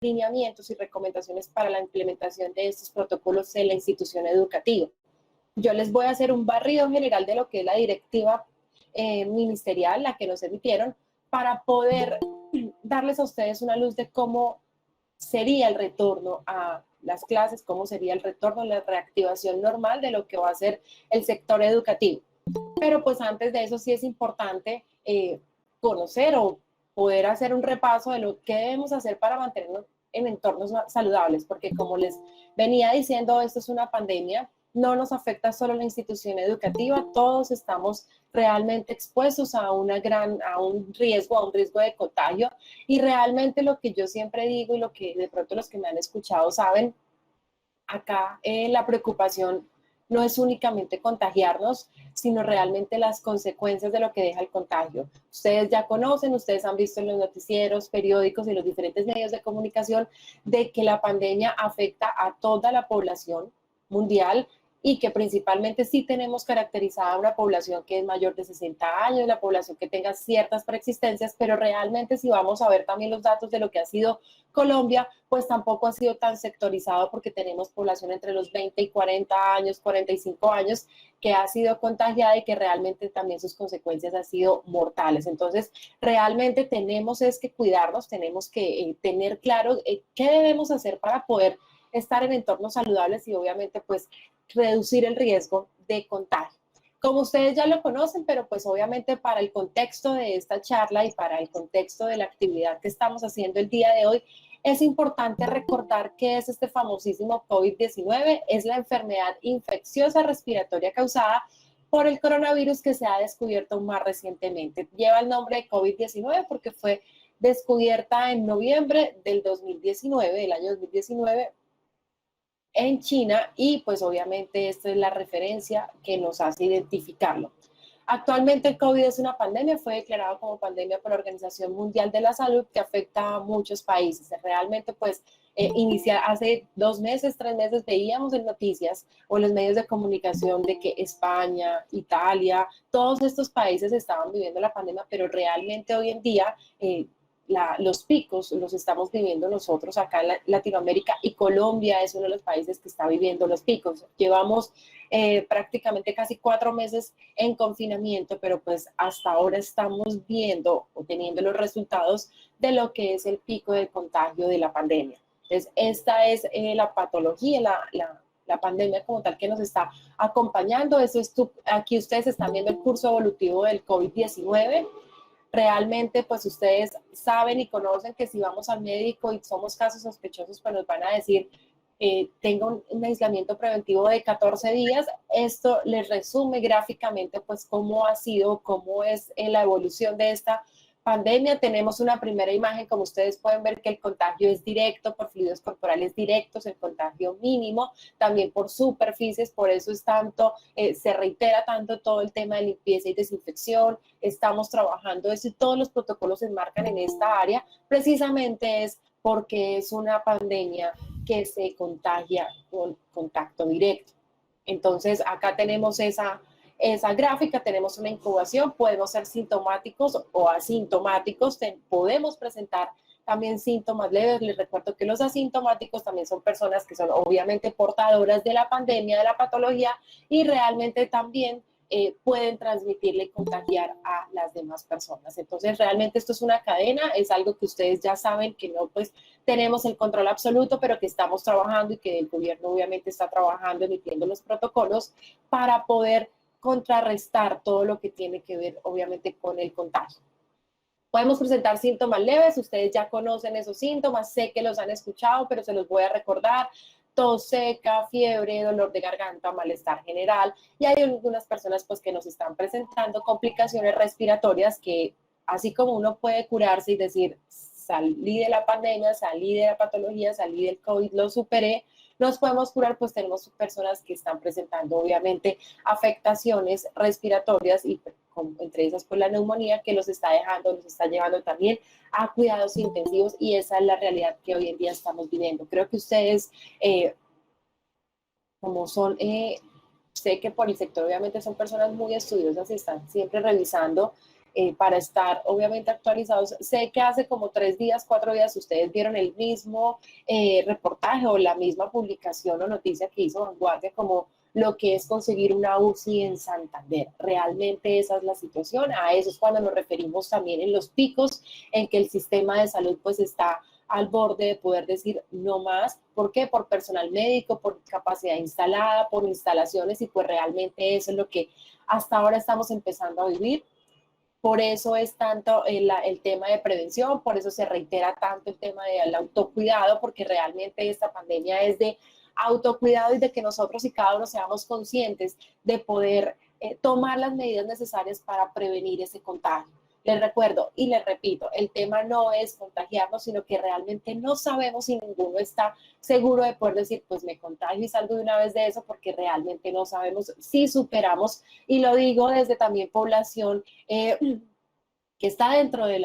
lineamientos y recomendaciones para la implementación de estos protocolos en la institución educativa. Yo les voy a hacer un barrido general de lo que es la directiva ministerial, la que nos emitieron, para poder darles a ustedes una luz de cómo sería el retorno a las clases, cómo sería el retorno, la reactivación normal de lo que va a ser el sector educativo. Pero pues antes de eso sí es importante conocer o poder hacer un repaso de lo que debemos hacer para mantenernos en entornos saludables, porque como les venía diciendo, esto es una pandemia, no nos afecta solo la institución educativa, todos estamos realmente expuestos a un riesgo de contagio, y realmente lo que yo siempre digo y lo que de pronto los que me han escuchado saben, acá la preocupación no es únicamente contagiarnos, sino realmente las consecuencias de lo que deja el contagio. Ustedes ya conocen, ustedes han visto en los noticieros, periódicos y los diferentes medios de comunicación de que la pandemia afecta a toda la población mundial, y que principalmente sí tenemos caracterizada una población que es mayor de 60 años, la población que tenga ciertas preexistencias, pero realmente si vamos a ver también los datos de lo que ha sido Colombia, pues tampoco ha sido tan sectorizado, porque tenemos población entre los 20 y 40 años, 45 años, que ha sido contagiada y que realmente también sus consecuencias han sido mortales. Entonces, realmente tenemos es que cuidarnos, tenemos que tener claro qué debemos hacer para poder estar en entornos saludables y obviamente pues reducir el riesgo de contagio. Como ustedes ya lo conocen, pero pues obviamente para el contexto de esta charla y para el contexto de la actividad que estamos haciendo el día de hoy, es importante recordar qué es este famosísimo COVID-19. Es la enfermedad infecciosa respiratoria causada por el coronavirus que se ha descubierto más recientemente. Lleva el nombre de COVID-19 porque fue descubierta en noviembre del 2019, del año 2019, en China, y pues obviamente esta es la referencia que nos hace identificarlo. Actualmente el COVID es una pandemia, fue declarado como pandemia por la Organización Mundial de la Salud, que afecta a muchos países. Realmente pues hace 2 meses, 3 meses veíamos en noticias o en los medios de comunicación de que España, Italia, todos estos países estaban viviendo la pandemia, pero realmente hoy en día los picos los estamos viviendo nosotros acá en Latinoamérica, y Colombia es uno de los países que está viviendo los picos. Llevamos prácticamente casi 4 meses en confinamiento, pero pues hasta ahora estamos viendo o teniendo los resultados de lo que es el pico de contagio de la pandemia. Entonces, esta es la patología, la pandemia como tal que nos está acompañando. Aquí ustedes están viendo el curso evolutivo del COVID-19. Realmente pues ustedes saben y conocen que si vamos al médico y somos casos sospechosos, pues nos van a decir tenga un aislamiento preventivo de 14 días. Esto les resume gráficamente pues cómo ha sido, cómo es la evolución de esta pandemia. Tenemos una primera imagen, como ustedes pueden ver, que el contagio es directo por fluidos corporales directos, el contagio mínimo, también por superficies, por eso es tanto, se reitera tanto todo el tema de limpieza y desinfección. Estamos trabajando eso y todos los protocolos se enmarcan en esta área, precisamente es porque es una pandemia que se contagia con contacto directo. Entonces, acá tenemos esa gráfica, tenemos una incubación, podemos ser sintomáticos o asintomáticos, podemos presentar también síntomas leves. Les recuerdo que los asintomáticos también son personas que son obviamente portadoras de la pandemia, de la patología, y realmente también pueden transmitirle y contagiar a las demás personas. Entonces, realmente esto es una cadena, es algo que ustedes ya saben que no pues tenemos el control absoluto, pero que estamos trabajando y que el gobierno obviamente está trabajando, emitiendo los protocolos para poder contrarrestar todo lo que tiene que ver obviamente con el contagio. Podemos presentar síntomas leves, ustedes ya conocen esos síntomas, sé que los han escuchado, pero se los voy a recordar: tos seca, fiebre, dolor de garganta, malestar general, y hay algunas personas pues que nos están presentando complicaciones respiratorias que, así como uno puede curarse y decir salí de la pandemia, salí de la patología, salí del COVID, lo superé, nos podemos curar, pues tenemos personas que están presentando obviamente afectaciones respiratorias y entre esas pues la neumonía, que los está llevando también a cuidados intensivos, y esa es la realidad que hoy en día estamos viviendo. Creo que ustedes, como son, sé que por el sector obviamente son personas muy estudiosas y están siempre revisando para estar obviamente actualizados. Sé que hace como 3 días, 4 días, ustedes vieron el mismo reportaje o la misma publicación o noticia que hizo Vanguardia, como lo que es conseguir una UCI en Santander. Realmente esa es la situación. A eso es cuando nos referimos también en los picos en que el sistema de salud pues está al borde de poder decir no más. ¿Por qué? Por personal médico, por capacidad instalada, por instalaciones, y pues realmente eso es lo que hasta ahora estamos empezando a vivir. Por eso es tanto el tema de prevención, por eso se reitera tanto el tema del autocuidado, porque realmente esta pandemia es de autocuidado y de que nosotros y cada uno seamos conscientes de poder tomar las medidas necesarias para prevenir ese contagio. Les recuerdo y les repito, el tema no es contagiarnos, sino que realmente no sabemos si ninguno está seguro de poder decir, pues me contagio y salgo de una vez de eso, porque realmente no sabemos si superamos, y lo digo desde también población que está dentro del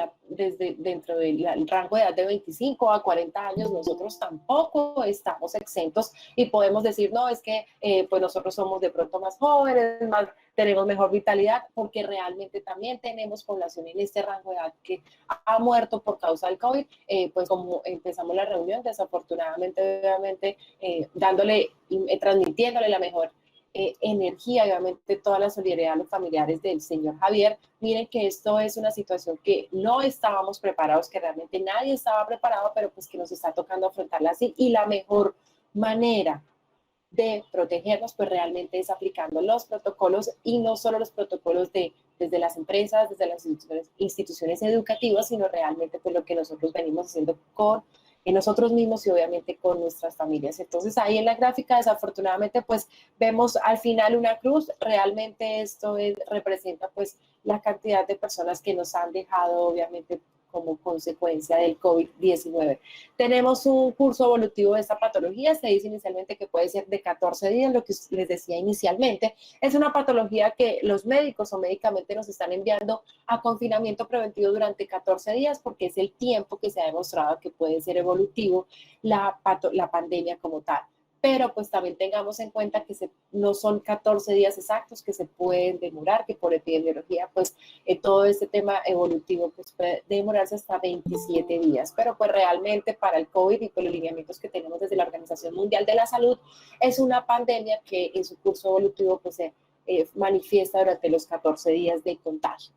rango de edad de 25 a 40 años. Nosotros tampoco estamos exentos y podemos decir, no, es que pues nosotros somos de pronto más jóvenes, tenemos mejor vitalidad, porque realmente también tenemos población en este rango de edad que ha muerto por causa del COVID. Pues como empezamos la reunión, desafortunadamente, obviamente, transmitiéndole la mejor energía y obviamente toda la solidaridad a los familiares del señor Javier. Miren que esto es una situación que no estábamos preparados, que realmente nadie estaba preparado, pero pues que nos está tocando afrontarla así, y la mejor manera de protegernos pues realmente es aplicando los protocolos, y no solo los protocolos desde las empresas, desde las instituciones educativas, sino realmente pues lo que nosotros venimos haciendo con nosotros mismos y obviamente con nuestras familias. Entonces ahí en la gráfica desafortunadamente pues vemos al final una cruz. Realmente esto representa pues la cantidad de personas que nos han dejado obviamente como consecuencia del COVID-19. Tenemos un curso evolutivo de esta patología. Se dice inicialmente que puede ser de 14 días, lo que les decía inicialmente. Es una patología que los médicos o médicamente nos están enviando a confinamiento preventivo durante 14 días, porque es el tiempo que se ha demostrado que puede ser evolutivo la pandemia como tal. Pero pues también tengamos en cuenta que no son 14 días exactos, que se pueden demorar, que por epidemiología pues todo este tema evolutivo pues puede demorarse hasta 27 días. Pero pues realmente para el COVID y con los lineamientos que tenemos desde la Organización Mundial de la Salud, es una pandemia que en su curso evolutivo pues se manifiesta durante los 14 días de contagio.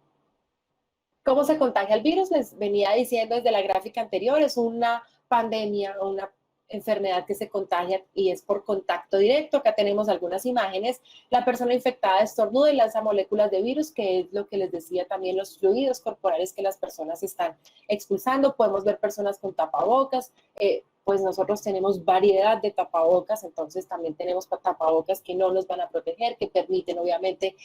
¿Cómo se contagia el virus? Les venía diciendo desde la gráfica anterior, es una pandemia o una enfermedad que se contagia y es por contacto directo. Acá tenemos algunas imágenes. La persona infectada estornuda y lanza moléculas de virus, que es lo que les decía también, los fluidos corporales que las personas están expulsando. Podemos ver personas con tapabocas. Pues nosotros tenemos variedad de tapabocas, entonces también tenemos tapabocas que no nos van a proteger, que permiten obviamente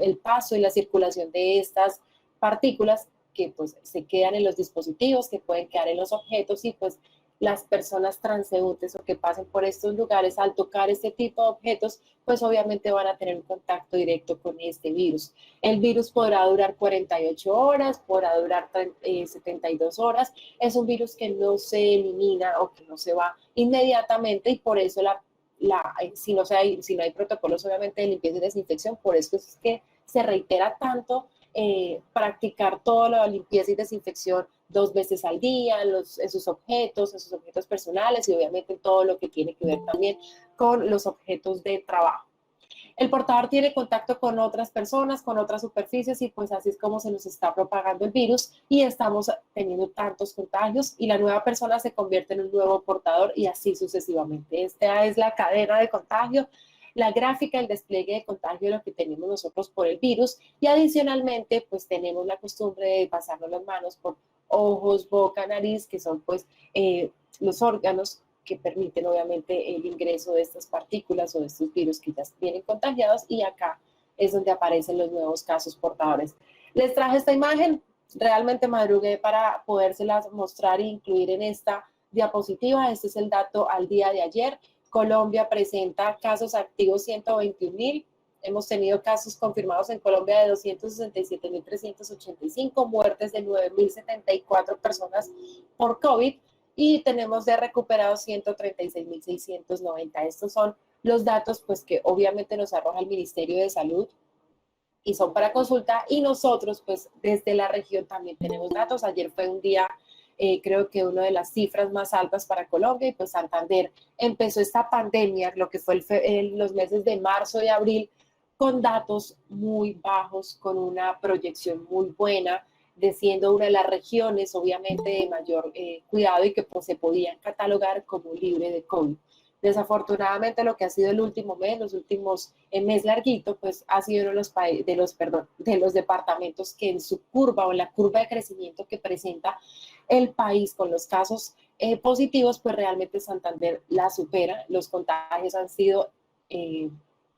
el paso y la circulación de estas partículas que pues se quedan en los dispositivos, que pueden quedar en los objetos, y pues las personas transeúntes o que pasen por estos lugares al tocar este tipo de objetos, pues obviamente van a tener un contacto directo con este virus. El virus podrá durar 48 horas, podrá durar 72 horas. Es un virus que no se elimina o que no se va inmediatamente, y por eso si no hay protocolos obviamente de limpieza y desinfección, por eso es que se reitera tanto practicar toda la limpieza y desinfección 2 veces al día en sus objetos personales, y obviamente todo lo que tiene que ver también con los objetos de trabajo. El portador tiene contacto con otras personas, con otras superficies, y pues así es como se nos está propagando el virus y estamos teniendo tantos contagios, y la nueva persona se convierte en un nuevo portador y así sucesivamente. Esta es la cadena de contagio, la gráfica, el despliegue de contagio de lo que tenemos nosotros por el virus, y adicionalmente pues tenemos la costumbre de pasarnos las manos por ojos, boca, nariz, que son pues los órganos que permiten obviamente el ingreso de estas partículas o de estos virus que ya vienen contagiados, y acá es donde aparecen los nuevos casos portadores. Les traje esta imagen, realmente madrugué para podérselas mostrar e incluir en esta diapositiva. Este es el dato al día de ayer. Colombia presenta casos activos 121.000. Hemos tenido casos confirmados en Colombia de 267.385, muertes de 9.074 personas por COVID, y tenemos de recuperados 136.690. Estos son los datos pues que obviamente nos arroja el Ministerio de Salud y son para consulta, y nosotros pues desde la región también tenemos datos. Ayer fue un día, creo que una de las cifras más altas para Colombia, y pues Santander empezó esta pandemia, lo que fue los meses de marzo y abril, con datos muy bajos, con una proyección muy buena, de siendo una de las regiones obviamente de mayor cuidado y que pues, se podían catalogar como libre de COVID. Desafortunadamente lo que ha sido el último mes, los últimos mes larguito, pues ha sido uno de los departamentos que en su curva o en la curva de crecimiento que presenta el país con los casos positivos, pues realmente Santander la supera. Los contagios han sido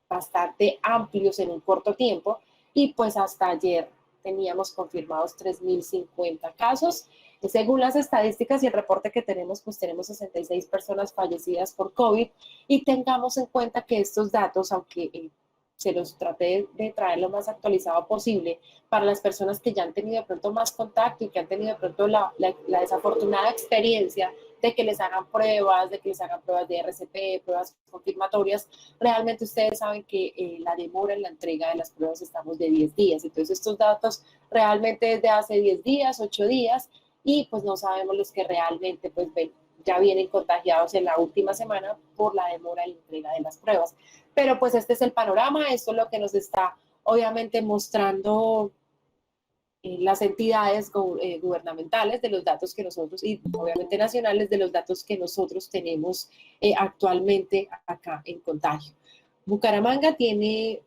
bastante amplios en un corto tiempo, y pues hasta ayer teníamos confirmados 3.050 casos. Según las estadísticas y el reporte que tenemos, pues tenemos 66 personas fallecidas por COVID, y tengamos en cuenta que estos datos, aunque se los traté de traer lo más actualizado posible para las personas que ya han tenido de pronto más contacto y que han tenido de pronto la desafortunada experiencia de que les hagan pruebas, de RCP, pruebas confirmatorias, realmente ustedes saben que la demora en la entrega de las pruebas estamos de 10 días. Entonces estos datos realmente es de hace 10 días, 8 días, y pues no sabemos los que realmente pues ya vienen contagiados en la última semana por la demora en la entrega de las pruebas. Pero pues este es el panorama, esto es lo que nos está obviamente mostrando las entidades gubernamentales de los datos que nosotros, y obviamente nacionales, de los datos que nosotros tenemos actualmente acá en contagio. Bucaramanga tiene,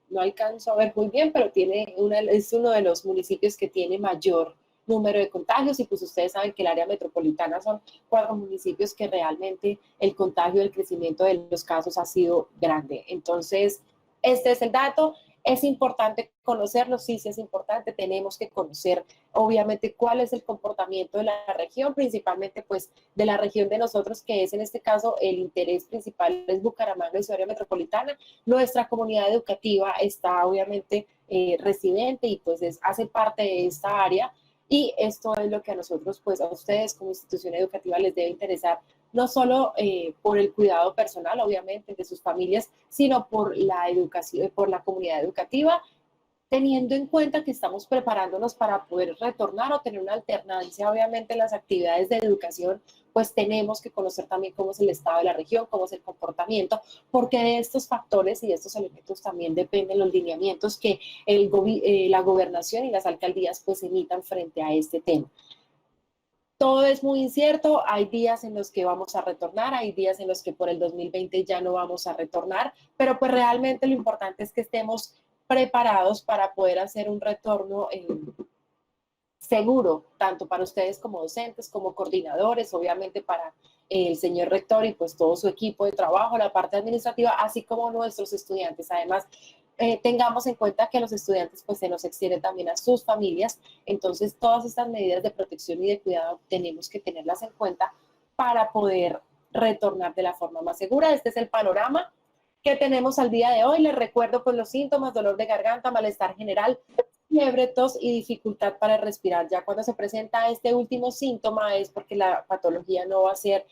no alcanzo a ver muy bien, pero es uno de los municipios que tiene mayor número de contagios, y pues ustedes saben que el área metropolitana son 4 municipios que realmente el contagio, el crecimiento de los casos ha sido grande. Entonces, este es el dato. ¿Es importante conocerlo? Sí, sí es importante. Tenemos que conocer, obviamente, cuál es el comportamiento de la región, principalmente, pues, de la región de nosotros, que es, en este caso, el interés principal es Bucaramanga y su área metropolitana. Nuestra comunidad educativa está, obviamente, residente y, pues, hace parte de esta área. Y esto es lo que a nosotros, pues, a ustedes como institución educativa les debe interesar, no solo por el cuidado personal, obviamente, de sus familias, sino por la educación, por la comunidad educativa, teniendo en cuenta que estamos preparándonos para poder retornar o tener una alternancia, obviamente, en las actividades de educación, pues tenemos que conocer también cómo es el estado de la región, cómo es el comportamiento, porque de estos factores y de estos elementos también dependen los lineamientos que la gobernación y las alcaldías pues emitan frente a este tema. Todo es muy incierto, hay días en los que vamos a retornar, hay días en los que por el 2020 ya no vamos a retornar, pero pues realmente lo importante es que estemos preparados para poder hacer un retorno seguro, tanto para ustedes como docentes, como coordinadores, obviamente para el señor rector y pues todo su equipo de trabajo, la parte administrativa, así como nuestros estudiantes. Además, tengamos en cuenta que los estudiantes pues se nos extienden también a sus familias, entonces todas estas medidas de protección y de cuidado tenemos que tenerlas en cuenta para poder retornar de la forma más segura. Este es el panorama que tenemos al día de hoy. Les recuerdo pues los síntomas: dolor de garganta, malestar general, fiebre, tos y dificultad para respirar. Ya cuando se presenta este último síntoma es porque la patología no va a ser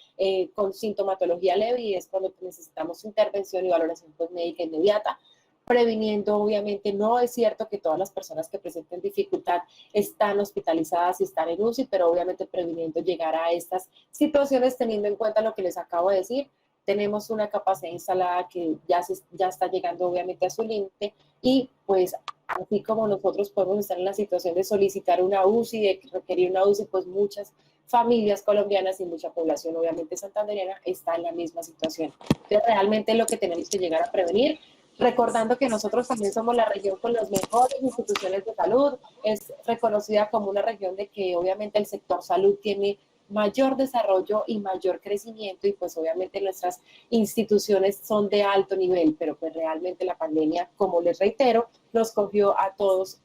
con sintomatología leve, y es cuando necesitamos intervención y valoración pues, médica inmediata, previniendo, obviamente. No es cierto que todas las personas que presenten dificultad están hospitalizadas y están en UCI, pero obviamente previniendo llegar a estas situaciones, teniendo en cuenta lo que les acabo de decir. Tenemos una capacidad instalada que ya está llegando obviamente a su límite, y pues así como nosotros podemos estar en la situación de solicitar una UCI, de requerir una UCI, pues muchas familias colombianas y mucha población obviamente santandereana está en la misma situación. Entonces realmente lo que tenemos que llegar a prevenir, recordando que nosotros también somos la región con las mejores instituciones de salud, es reconocida como una región de que obviamente el sector salud tiene mayor desarrollo y mayor crecimiento, y pues obviamente nuestras instituciones son de alto nivel, pero pues realmente la pandemia, como les reitero, nos cogió a todos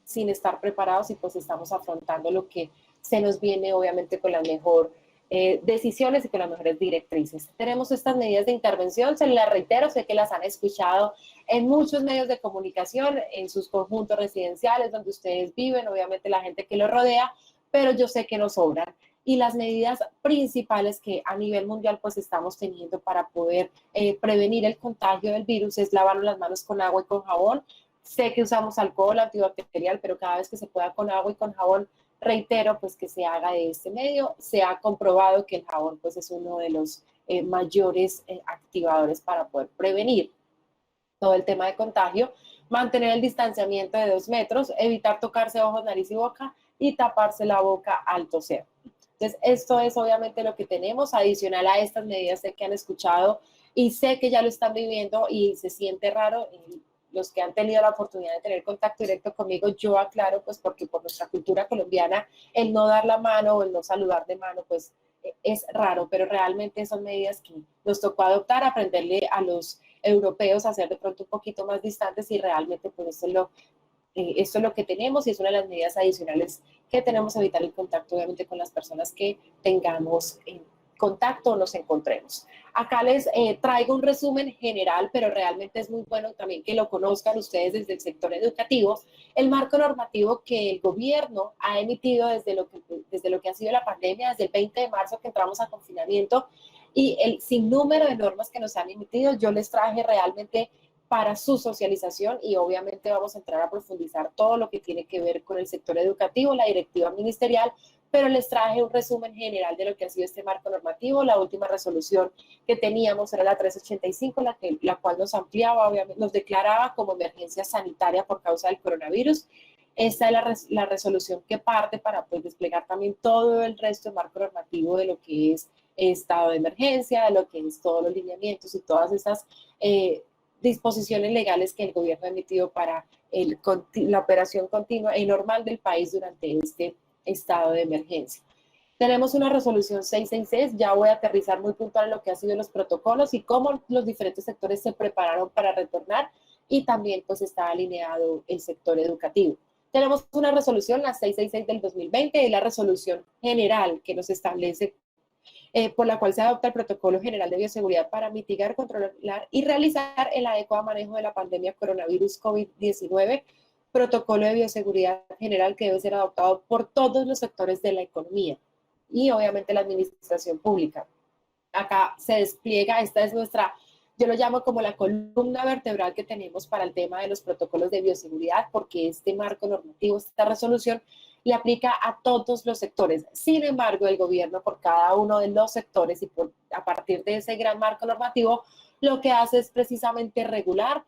sin estar preparados, y pues estamos afrontando lo que se nos viene obviamente con las mejores decisiones y con las mejores directrices. Tenemos estas medidas de intervención, se las reitero, sé que las han escuchado en muchos medios de comunicación, en sus conjuntos residenciales donde ustedes viven, obviamente la gente que los rodea, pero yo sé que nos sobran. Y las medidas principales que a nivel mundial pues estamos teniendo para poder prevenir el contagio del virus es lavarnos las manos con agua y con jabón, Sé que usamos alcohol antibacterial, pero cada vez que se pueda con agua y con jabón, reitero pues que se haga de este medio. Se ha comprobado que el jabón pues es uno de los mayores activadores para poder prevenir todo el tema de contagio. Mantener el distanciamiento de 2 metros, evitar tocarse ojos, nariz y boca y taparse la boca al toser. Entonces, esto es obviamente lo que tenemos. Adicional a estas medidas, sé que han escuchado y sé que ya lo están viviendo y se siente raro. Los que han tenido la oportunidad de tener contacto directo conmigo, yo aclaro, pues porque por nuestra cultura colombiana, el no dar la mano o el no saludar de mano, pues es raro, pero realmente son medidas que nos tocó adoptar, aprenderle a los europeos a ser de pronto un poquito más distantes y realmente pues esto es lo que tenemos y es una de las medidas adicionales que tenemos, evitar el contacto obviamente con las personas que tengamos en contacto o nos encontremos. Acá les traigo un resumen general, pero realmente es muy bueno también que lo conozcan ustedes desde el sector educativo, el marco normativo que el gobierno ha emitido desde lo que ha sido la pandemia, desde el 20 de marzo que entramos a confinamiento y el sinnúmero de normas que nos han emitido. Yo les traje realmente para su socialización y obviamente vamos a entrar a profundizar todo lo que tiene que ver con el sector educativo, la directiva ministerial, pero les traje un resumen general de lo que ha sido este marco normativo. La última resolución que teníamos era la 385, la cual nos ampliaba, obviamente, nos declaraba como emergencia sanitaria por causa del coronavirus. Esta es la resolución que parte para pues, desplegar también todo el resto del marco normativo de lo que es estado de emergencia, de lo que es todos los lineamientos y todas esas disposiciones legales que el gobierno ha emitido para la operación continua y normal del país durante este estado de emergencia. Tenemos una resolución 666, ya voy a aterrizar muy puntual en lo que han sido los protocolos y cómo los diferentes sectores se prepararon para retornar y también pues está alineado el sector educativo. Tenemos una resolución, la 666 del 2020, y la resolución general que nos establece por la cual se adopta el Protocolo General de Bioseguridad para mitigar, controlar y realizar el adecuado manejo de la pandemia coronavirus COVID-19, protocolo de bioseguridad general que debe ser adoptado por todos los sectores de la economía y obviamente la administración pública. Acá se despliega, esta es nuestra, yo lo llamo como la columna vertebral que tenemos para el tema de los protocolos de bioseguridad, porque este marco normativo, esta resolución, le aplica a todos los sectores. Sin embargo, el gobierno por cada uno de los sectores y a partir de ese gran marco normativo, lo que hace es precisamente regular.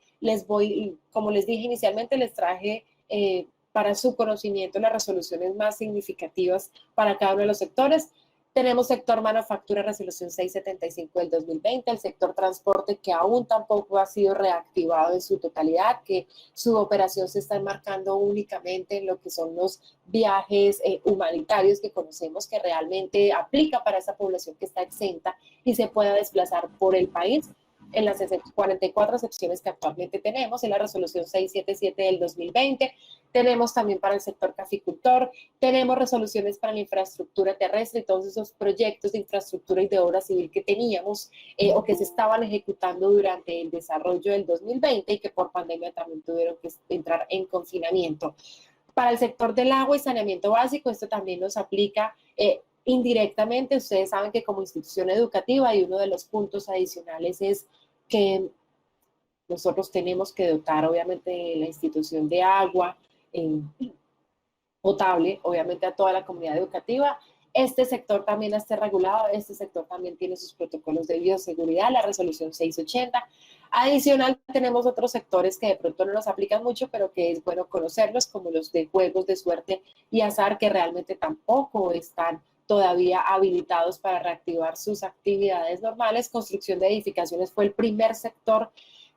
Como les dije inicialmente, les traje para su conocimiento las resoluciones más significativas para cada uno de los sectores. Tenemos sector manufactura, resolución 675 del 2020, el sector transporte que aún tampoco ha sido reactivado en su totalidad, que su operación se está enmarcando únicamente en lo que son los viajes humanitarios que conocemos que realmente aplica para esa población que está exenta y se pueda desplazar por el país en las 44 secciones que actualmente tenemos, en la resolución 677 del 2020, tenemos también para el sector caficultor, tenemos resoluciones para la infraestructura terrestre y todos esos proyectos de infraestructura y de obra civil que teníamos o que se estaban ejecutando durante el desarrollo del 2020 y que por pandemia también tuvieron que entrar en confinamiento. Para el sector del agua y saneamiento básico, esto también nos aplica indirectamente. Ustedes saben que como institución educativa y uno de los puntos adicionales es que nosotros tenemos que dotar obviamente la institución de agua potable, obviamente a toda la comunidad educativa. Este sector también está regulado, este sector también tiene sus protocolos de bioseguridad, la resolución 680. Adicional, tenemos otros sectores que de pronto no nos aplican mucho, pero que es bueno conocerlos, como los de juegos de suerte y azar, que realmente tampoco están todavía habilitados para reactivar sus actividades normales. Construcción de edificaciones fue el primer sector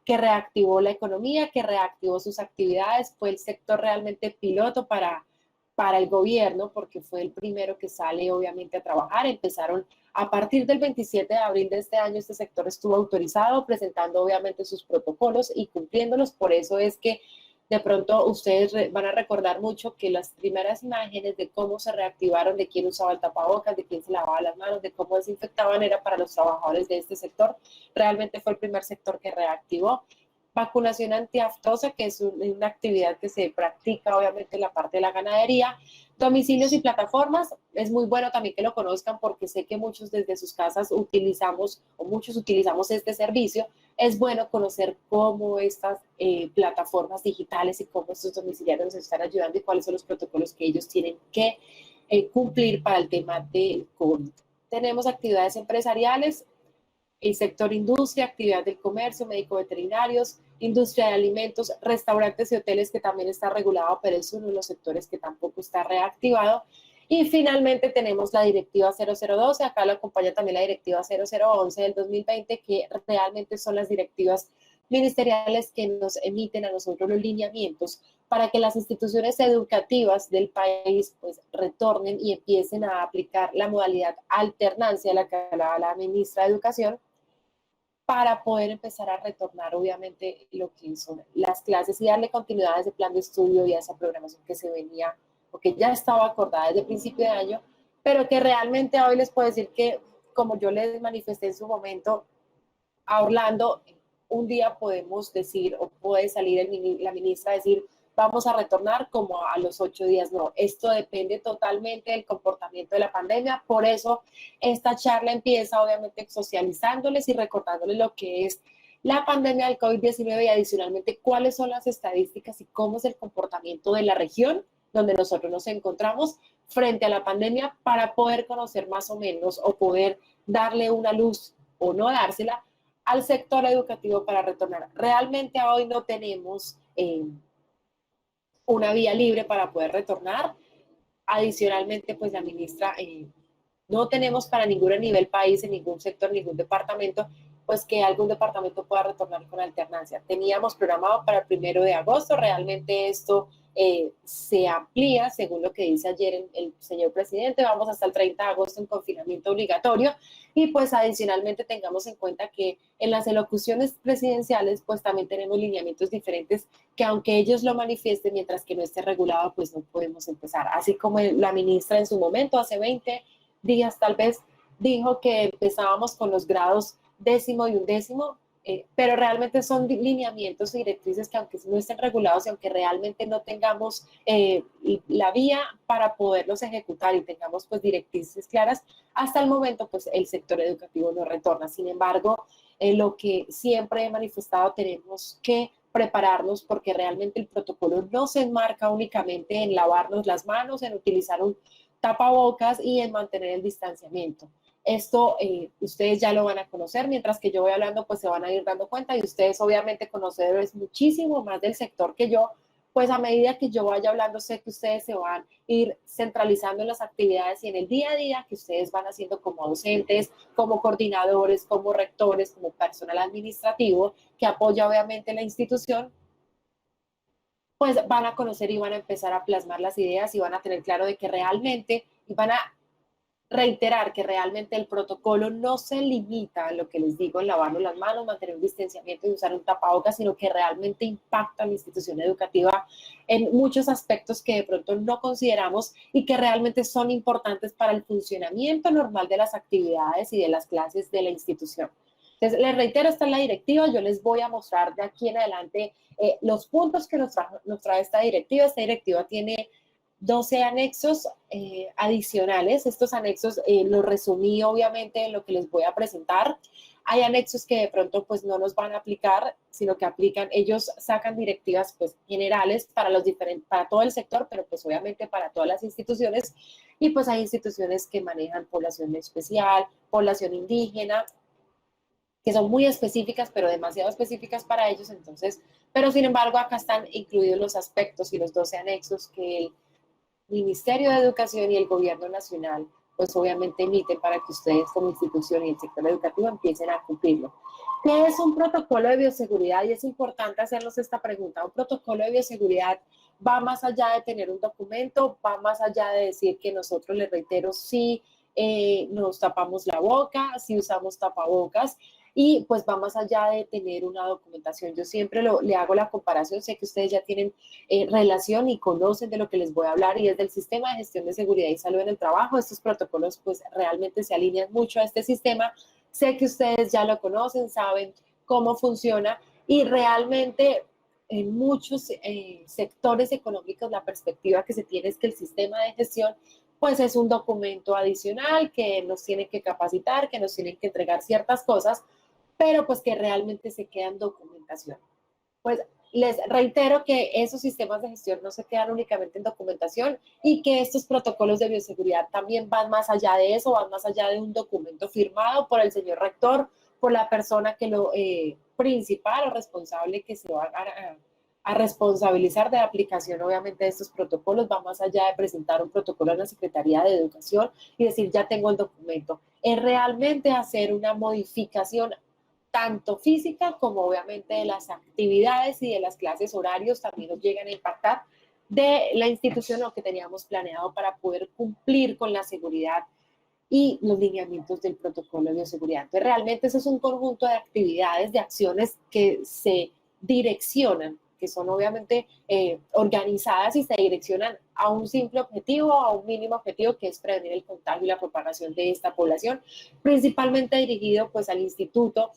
que reactivó la economía, que reactivó sus actividades, fue el sector realmente piloto para el gobierno, porque fue el primero que sale obviamente a trabajar. Empezaron a partir del 27 de abril de este año, este sector estuvo autorizado, presentando obviamente sus protocolos y cumpliéndolos. Por eso es que de pronto ustedes van a recordar mucho que las primeras imágenes de cómo se reactivaron, de quién usaba el tapabocas, de quién se lavaba las manos, de cómo desinfectaban, era para los trabajadores de este sector. Realmente fue el primer sector que reactivó. Vacunación antiaftosa, que es una actividad que se practica obviamente en la parte de la ganadería. Domicilios y plataformas, es muy bueno también que lo conozcan porque sé que muchos desde sus casas utilizamos o muchos utilizamos este servicio. es bueno conocer cómo estas plataformas digitales y cómo estos domiciliarios nos están ayudando y cuáles son los protocolos que ellos tienen que cumplir para el tema de COVID. Tenemos actividades empresariales, el sector industria, actividad del comercio, médico-veterinarios, industria de alimentos, restaurantes y hoteles, que también está regulado, pero es uno de los sectores que tampoco está reactivado. Y finalmente tenemos la directiva 0012, acá lo acompaña también la directiva 0011 del 2020, que realmente son las directivas ministeriales que nos emiten a nosotros los lineamientos para que las instituciones educativas del país pues retornen y empiecen a aplicar la modalidad alternancia, la que hablaba la ministra de Educación, para poder empezar a retornar, obviamente, lo que son las clases y darle continuidad a ese plan de estudio y a esa programación que se venía, o que ya estaba acordada desde el principio de año, pero que realmente hoy les puedo decir que, como yo les manifesté en su momento a Orlando, un día podemos decir, o puede salir la ministra a decir, vamos a retornar como a los 8 días. No, esto depende totalmente del comportamiento de la pandemia. Por eso esta charla empieza obviamente socializándoles y recordándoles lo que es la pandemia del COVID-19 y adicionalmente cuáles son las estadísticas y cómo es el comportamiento de la región donde nosotros nos encontramos frente a la pandemia, para poder conocer más o menos o poder darle una luz o no dársela al sector educativo para retornar. Realmente hoy no tenemos una vía libre para poder retornar. Adicionalmente, pues la ministra, no tenemos para ningún nivel país, en ningún sector, ningún departamento, pues que algún departamento pueda retornar con alternancia. Teníamos programado para el 1 de agosto, realmente esto se amplía, según lo que dice ayer el señor presidente, vamos hasta el 30 de agosto en confinamiento obligatorio, y pues adicionalmente tengamos en cuenta que en las elocuciones presidenciales pues también tenemos lineamientos diferentes que aunque ellos lo manifiesten, mientras que no esté regulado, pues no podemos empezar. Así como la ministra en su momento, hace 20 días tal vez, dijo que empezábamos con los grados 10º y 11º, pero realmente son lineamientos y directrices que aunque no estén regulados y aunque realmente no tengamos la vía para poderlos ejecutar y tengamos pues directrices claras, hasta el momento pues el sector educativo no retorna. Sin embargo, lo que siempre he manifestado, tenemos que prepararnos porque realmente el protocolo no se enmarca únicamente en lavarnos las manos, en utilizar un tapabocas y en mantener el distanciamiento. Esto ustedes ya lo van a conocer, mientras que yo voy hablando, pues se van a ir dando cuenta, y ustedes obviamente conocedores muchísimo más del sector que yo, pues a medida que yo vaya hablando, sé que ustedes se van a ir centralizando en las actividades y en el día a día que ustedes van haciendo como docentes, como coordinadores, como rectores, como personal administrativo que apoya obviamente la institución, pues van a conocer y van a empezar a plasmar las ideas y van a tener claro de que realmente, y van a reiterar que realmente el protocolo no se limita a lo que les digo en lavarnos las manos, mantener un distanciamiento y usar un tapabocas, sino que realmente impacta a la institución educativa en muchos aspectos que de pronto no consideramos y que realmente son importantes para el funcionamiento normal de las actividades y de las clases de la institución. Entonces, les reitero, esta es la directiva. Yo les voy a mostrar de aquí en adelante los puntos que nos trae esta directiva. Esta directiva tiene 12 anexos adicionales. Estos anexos los resumí obviamente en lo que les voy a presentar. Hay anexos que de pronto pues no nos van a aplicar, sino que aplican, ellos sacan directivas pues generales para los diferentes, para todo el sector, pero pues obviamente para todas las instituciones, y pues hay instituciones que manejan población especial, población indígena, que son muy específicas, pero demasiado específicas para ellos. Entonces, pero sin embargo acá están incluidos los aspectos y los 12 anexos que el Ministerio de Educación y el Gobierno Nacional, pues obviamente emiten para que ustedes como institución y el sector educativo empiecen a cumplirlo. ¿Qué es un protocolo de bioseguridad? Y es importante hacernos esta pregunta. Un protocolo de bioseguridad va más allá de tener un documento, va más allá de decir que nosotros, les reitero, sí nos tapamos la boca, sí usamos tapabocas, y pues va más allá de tener una documentación. Yo siempre le hago la comparación, sé que ustedes ya tienen relación y conocen de lo que les voy a hablar, y es del sistema de gestión de seguridad y salud en el trabajo. Estos protocolos pues realmente se alinean mucho a este sistema. Sé que ustedes ya lo conocen, saben cómo funciona, y realmente en muchos sectores económicos la perspectiva que se tiene es que el sistema de gestión pues es un documento adicional que nos tiene que capacitar, que nos tienen que entregar ciertas cosas, pero pues que realmente se queda en documentación. Pues les reitero que esos sistemas de gestión no se quedan únicamente en documentación y que estos protocolos de bioseguridad también van más allá de eso, van más allá de un documento firmado por el señor rector, por la persona que lo principal o responsable que se va a responsabilizar de la aplicación, obviamente, de estos protocolos, va más allá de presentar un protocolo a la Secretaría de Educación y decir, ya tengo el documento. Es realmente hacer una modificación tanto física como obviamente de las actividades y de las clases horarios también nos llegan a impactar de la institución o que teníamos planeado para poder cumplir con la seguridad y los lineamientos del protocolo de bioseguridad. Entonces, realmente eso es un conjunto de actividades, de acciones que se direccionan, que son obviamente organizadas y se direccionan a un simple objetivo, a un mínimo objetivo, que es prevenir el contagio y la propagación de esta población, principalmente dirigido pues al instituto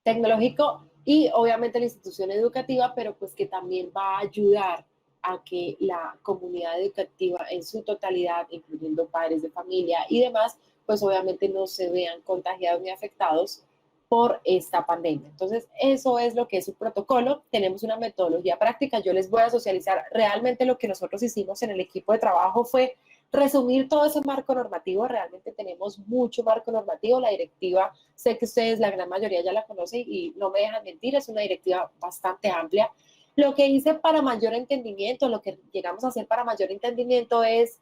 tecnológico y obviamente la institución educativa, pero pues que también va a ayudar a que la comunidad educativa en su totalidad, incluyendo padres de familia y demás, pues obviamente no se vean contagiados ni afectados por esta pandemia. Entonces, eso es lo que es un protocolo. Tenemos una metodología práctica. Yo les voy a socializar realmente lo que nosotros hicimos en el equipo de trabajo fue resumir todo ese marco normativo. Realmente tenemos mucho marco normativo. La directiva, sé que ustedes, la gran mayoría ya la conocen y no me dejan mentir, es una directiva bastante amplia. Lo que hice para mayor entendimiento, lo que llegamos a hacer para mayor entendimiento es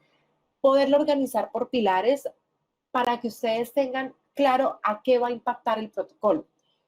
poderlo organizar por pilares para que ustedes tengan claro a qué va a impactar el protocolo.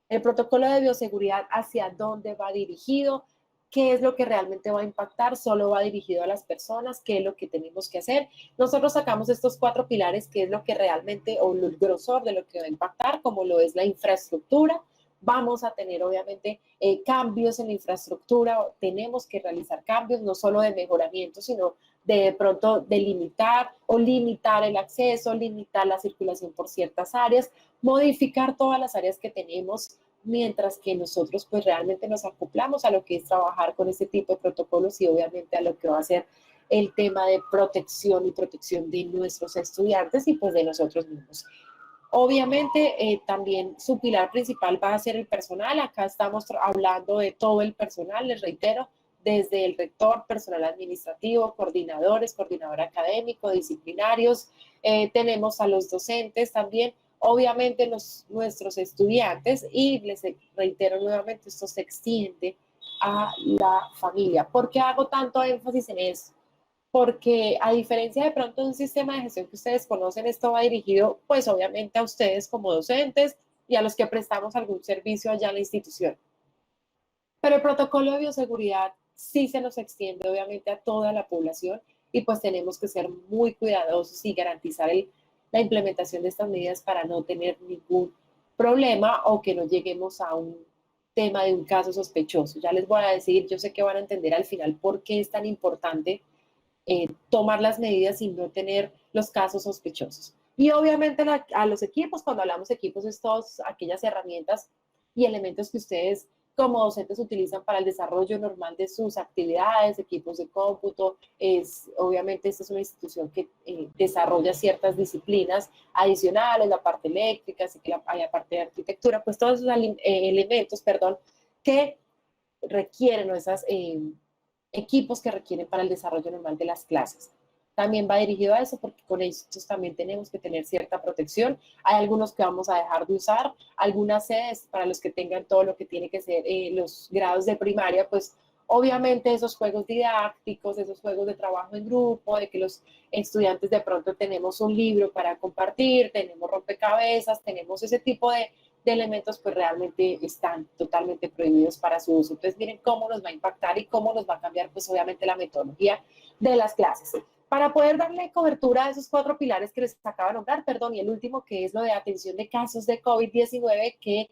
El protocolo de bioseguridad, hacia dónde va dirigido, qué es lo que realmente va a impactar, solo va dirigido a las personas, qué es lo que tenemos que hacer. Nosotros sacamos estos 4 pilares, que es lo que realmente, o el grosor de lo que va a impactar, como lo es la infraestructura. Vamos a tener obviamente cambios en la infraestructura, tenemos que realizar cambios, no solo de mejoramiento, sino de pronto delimitar o limitar el acceso, limitar la circulación por ciertas áreas, modificar todas las áreas que tenemos, mientras que nosotros pues realmente nos acoplamos a lo que es trabajar con este tipo de protocolos y obviamente a lo que va a ser el tema de protección y protección de nuestros estudiantes y pues de nosotros mismos. Obviamente, también su pilar principal va a ser el personal. Acá estamos hablando de todo el personal, les reitero, desde el rector, personal administrativo, coordinadores, coordinador académico, disciplinarios. Tenemos a los docentes también, obviamente nuestros estudiantes y les reitero nuevamente, esto se extiende a la familia. ¿Por qué hago tanto énfasis en eso? Porque a diferencia de pronto de un sistema de gestión que ustedes conocen, esto va dirigido pues obviamente a ustedes como docentes y a los que prestamos algún servicio allá en la institución. Pero el protocolo de bioseguridad sí se nos extiende obviamente a toda la población y pues tenemos que ser muy cuidadosos y garantizar la implementación de estas medidas para no tener ningún problema o que no lleguemos a un tema de un caso sospechoso. Ya les voy a decir, yo sé que van a entender al final por qué es tan importante tomar las medidas y no tener los casos sospechosos. Y obviamente a los equipos, cuando hablamos de equipos, es todas aquellas herramientas y elementos que ustedes como docentes utilizan para el desarrollo normal de sus actividades, equipos de cómputo. Obviamente esta es una institución que desarrolla ciertas disciplinas adicionales, la parte eléctrica, así que hay la parte de arquitectura, pues todos esos elementos, perdón, que requieren o esas equipos que requieren para el desarrollo normal de las clases. También va dirigido a eso porque con estos también tenemos que tener cierta protección. Hay algunos que vamos a dejar de usar, algunas sedes para los que tengan todo lo que tiene que ser los grados de primaria, pues obviamente esos juegos didácticos, esos juegos de trabajo en grupo, de que los estudiantes de pronto tenemos un libro para compartir, tenemos rompecabezas, tenemos ese tipo de elementos, pues realmente están totalmente prohibidos para su uso. Entonces, miren cómo nos va a impactar y cómo nos va a cambiar, pues obviamente la metodología de las clases. Para poder darle cobertura a esos 4 pilares que les acabo de nombrar, perdón, y el último que es lo de atención de casos de COVID-19, que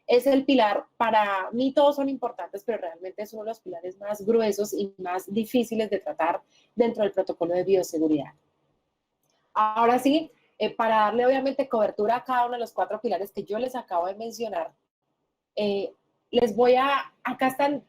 es el pilar, para mí todos son importantes, pero realmente es uno de los pilares más gruesos y más difíciles de tratar dentro del protocolo de bioseguridad. Ahora sí, para darle obviamente cobertura a cada uno de los 4 pilares que yo les acabo de mencionar, les voy acá están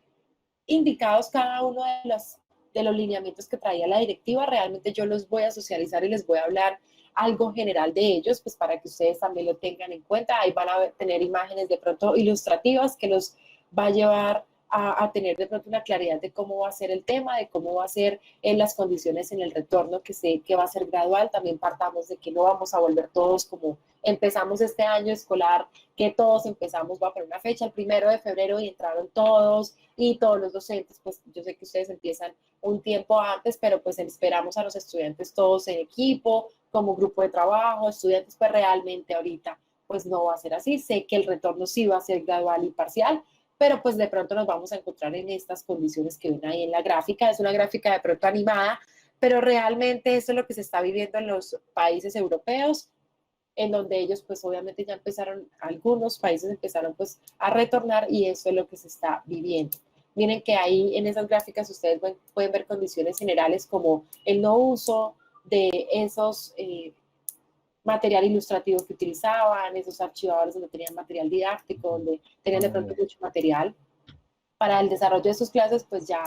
indicados cada uno de los lineamientos que traía la directiva. Realmente yo los voy a socializar y les voy a hablar algo general de ellos, pues para que ustedes también lo tengan en cuenta. Ahí van a tener imágenes de pronto ilustrativas que los va a llevar a tener de pronto una claridad de cómo va a ser el tema, de cómo va a ser las condiciones en el retorno, que sé que va a ser gradual. También partamos de que no vamos a volver todos como empezamos este año escolar, que todos empezamos, va a poner una fecha, el 1 de febrero, y entraron todos, y todos los docentes, pues yo sé que ustedes empiezan un tiempo antes, pero pues esperamos a los estudiantes todos en equipo, como grupo de trabajo, estudiantes, pues realmente ahorita pues no va a ser así. Sé que el retorno sí va a ser gradual y parcial, pero pues de pronto nos vamos a encontrar en estas condiciones que ven ahí en la gráfica. Es una gráfica de pronto animada, pero realmente esto es lo que se está viviendo en los países europeos, en donde ellos pues obviamente ya empezaron, algunos países empezaron pues a retornar, y eso es lo que se está viviendo. Miren que ahí en esas gráficas ustedes pueden ver condiciones generales como el no uso de esos material ilustrativo que utilizaban, esos archivadores donde tenían material didáctico, donde tenían de pronto mucho material. Para el desarrollo de sus clases, pues ya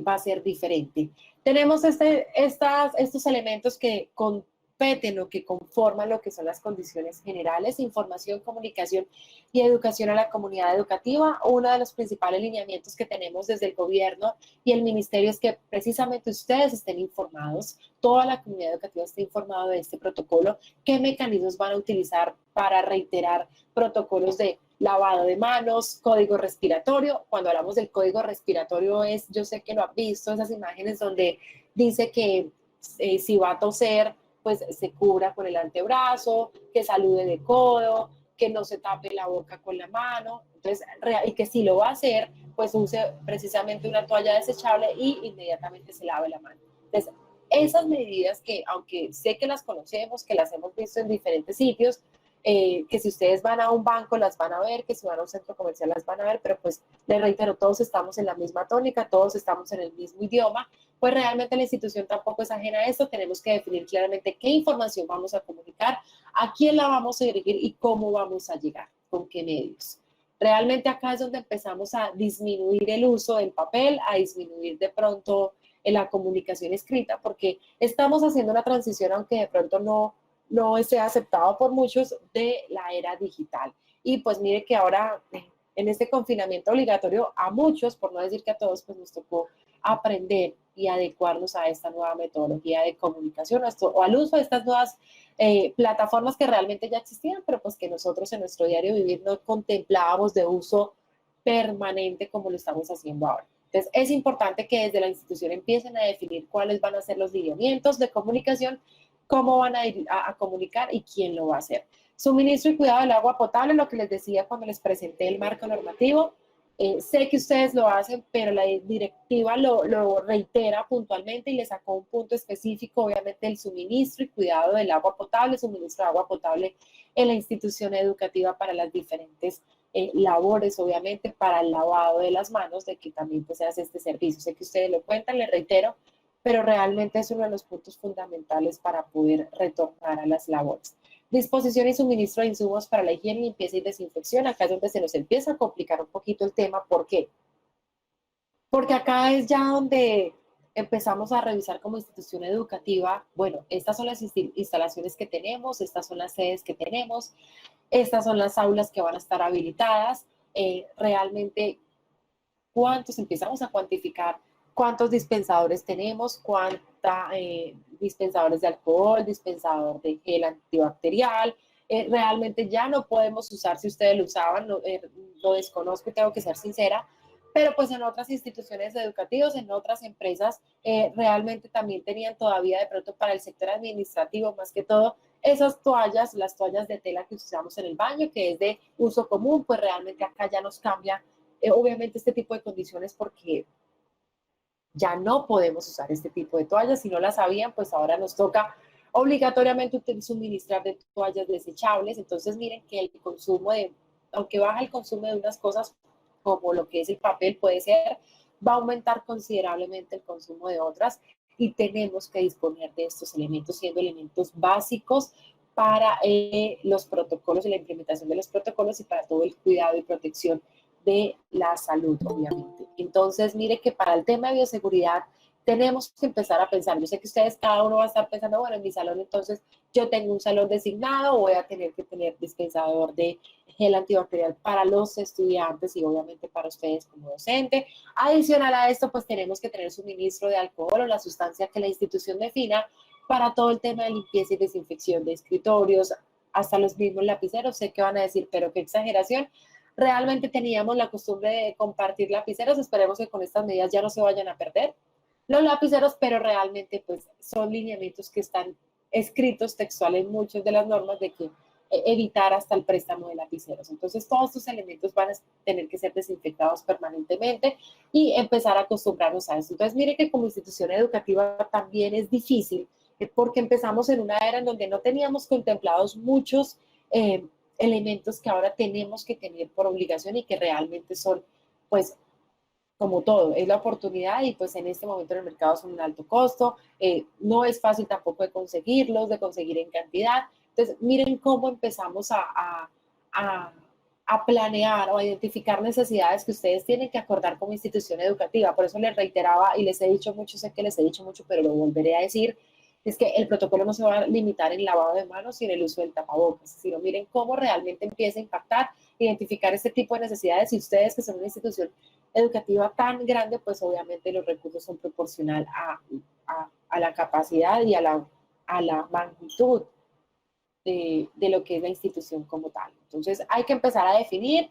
va a ser diferente. Tenemos estos elementos que competen o que conforman lo que son las condiciones generales: información, comunicación y educación a la comunidad educativa. Uno de los principales lineamientos que tenemos desde el gobierno y el ministerio es que precisamente ustedes estén informados, toda la comunidad educativa esté informada de este protocolo, qué mecanismos van a utilizar para reiterar protocolos de lavado de manos, código respiratorio. Cuando hablamos del código respiratorio yo sé que lo han visto, esas imágenes donde dice que si va a toser, pues se cubra con el antebrazo, que salude de codo, que no se tape la boca con la mano. Entonces, y que si lo va a hacer, pues use precisamente una toalla desechable y inmediatamente se lave la mano. Entonces, esas medidas que, aunque sé que las conocemos, que las hemos visto en diferentes sitios, que si ustedes van a un banco las van a ver, que si van a un centro comercial las van a ver, pero pues les reitero, todos estamos en la misma tónica, todos estamos en el mismo idioma, pues realmente la institución tampoco es ajena a esto. Tenemos que definir claramente qué información vamos a comunicar, a quién la vamos a dirigir y cómo vamos a llegar, con qué medios. Realmente acá es donde empezamos a disminuir el uso del papel, a disminuir de pronto la comunicación escrita, porque estamos haciendo una transición, aunque de pronto no esté aceptado por muchos, de la era digital. Y pues mire que ahora en este confinamiento obligatorio a muchos, por no decir que a todos, pues nos tocó aprender y adecuarnos a esta nueva metodología de comunicación o al uso de estas nuevas plataformas que realmente ya existían, pero pues que nosotros en nuestro diario vivir no contemplábamos de uso permanente como lo estamos haciendo ahora. Entonces, es importante que desde la institución empiecen a definir cuáles van a ser los lineamientos de comunicación, cómo van a comunicar y quién lo va a hacer. Suministro y cuidado del agua potable, lo que les decía cuando les presenté el marco normativo. Sé que ustedes lo hacen, pero la directiva lo reitera puntualmente y le sacó un punto específico, obviamente, el suministro y cuidado del agua potable, suministro de agua potable en la institución educativa para las diferentes labores, obviamente, para el lavado de las manos, de que también pues, se hace este servicio. Sé que ustedes lo cuentan, les reitero, pero realmente es uno de los puntos fundamentales para poder retornar a las labores. Disposición y suministro de insumos para la higiene, limpieza y desinfección. Acá es donde se nos empieza a complicar un poquito el tema. ¿Por qué? Porque acá es ya donde empezamos a revisar como institución educativa, bueno, estas son las instalaciones que tenemos, estas son las sedes que tenemos, estas son las aulas que van a estar habilitadas. Realmente, ¿cuántos? Empezamos a cuantificar cuántos dispensadores tenemos, cuántos dispensadores de alcohol, dispensador de gel antibacterial. Realmente ya no podemos usar, si ustedes lo usaban, lo desconozco y tengo que ser sincera, pero pues en otras instituciones educativas, en otras empresas, realmente también tenían todavía de pronto para el sector administrativo, más que todo, esas toallas, las toallas de tela que usamos en el baño, que es de uso común, pues realmente acá ya nos cambia obviamente este tipo de condiciones, porque ya no podemos usar este tipo de toallas. Si no las sabían, pues ahora nos toca obligatoriamente suministrar de toallas desechables. Entonces miren que el consumo aunque baja el consumo de unas cosas como lo que es el papel, puede ser, va a aumentar considerablemente el consumo de otras, y tenemos que disponer de estos elementos, siendo elementos básicos para los protocolos y la implementación de los protocolos y para todo el cuidado y protección de la salud, obviamente. Entonces, mire que para el tema de bioseguridad tenemos que empezar a pensar. Yo sé que ustedes, cada uno va a estar pensando, bueno, en mi salón entonces yo tengo un salón designado, voy a tener que tener dispensador de gel antibacterial para los estudiantes y obviamente para ustedes como docente. Adicional a esto, pues tenemos que tener suministro de alcohol o la sustancia que la institución defina para todo el tema de limpieza y desinfección de escritorios, hasta los mismos lapiceros. Sé que van a decir, pero qué exageración. Realmente teníamos la costumbre de compartir lapiceros, esperemos que con estas medidas ya no se vayan a perder los lapiceros, pero realmente pues son lineamientos que están escritos textual en muchas de las normas de que evitar hasta el préstamo de lapiceros. Entonces, todos estos elementos van a tener que ser desinfectados permanentemente y empezar a acostumbrarnos a eso. Entonces, mire que como institución educativa también es difícil, porque empezamos en una era en donde no teníamos contemplados muchos elementos que ahora tenemos que tener por obligación y que realmente son, pues, como todo, es la oportunidad y pues en este momento en el mercado son un alto costo, no es fácil tampoco de conseguirlos, de conseguir en cantidad. Entonces, miren cómo empezamos a planear o a identificar necesidades que ustedes tienen que acordar como institución educativa. Por eso les reiteraba y les he dicho mucho, sé que les he dicho mucho, pero lo volveré a decir, es que el protocolo no se va a limitar en lavado de manos y en el uso del tapabocas, sino miren cómo realmente empieza a impactar, identificar este tipo de necesidades y ustedes que son una institución educativa tan grande, pues obviamente los recursos son proporcional a la capacidad y a la magnitud de lo que es la institución como tal. Entonces hay que empezar a definir,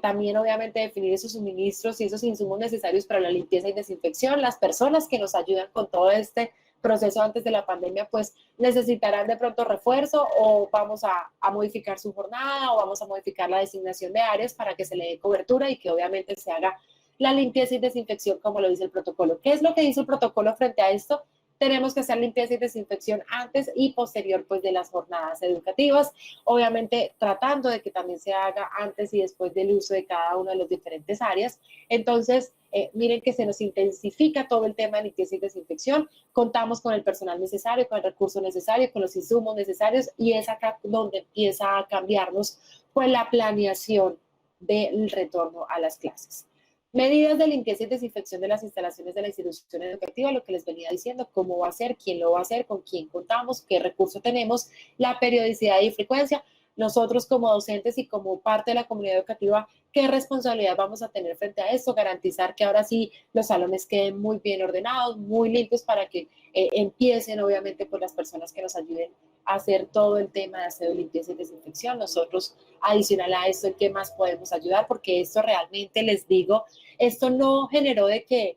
también obviamente definir esos suministros y esos insumos necesarios para la limpieza y desinfección. Las personas que nos ayudan con todo este proceso antes de la pandemia, pues necesitarán de pronto refuerzo o vamos a modificar su jornada o vamos a modificar la designación de áreas para que se le dé cobertura y que obviamente se haga la limpieza y desinfección como lo dice el protocolo. ¿Qué es lo que dice el protocolo frente a esto? Tenemos que hacer limpieza y desinfección antes y posterior pues de las jornadas educativas, obviamente tratando de que también se haga antes y después del uso de cada una de las diferentes áreas. Entonces, miren que se nos intensifica todo el tema de limpieza y desinfección, contamos con el personal necesario, con el recurso necesario, con los insumos necesarios y es acá donde empieza a cambiarnos pues la planeación del retorno a las clases. Medidas de limpieza y desinfección de las instalaciones de la institución educativa, lo que les venía diciendo, cómo va a ser, quién lo va a hacer, con quién contamos, qué recurso tenemos, la periodicidad y frecuencia. Nosotros como docentes y como parte de la comunidad educativa, ¿qué responsabilidad vamos a tener frente a esto? Garantizar que ahora sí los salones queden muy bien ordenados, muy limpios para que empiecen obviamente por las personas que nos ayuden a hacer todo el tema de aseo, limpieza y desinfección. Nosotros, adicional a esto, ¿en qué más podemos ayudar? Porque esto realmente, les digo, esto no generó de que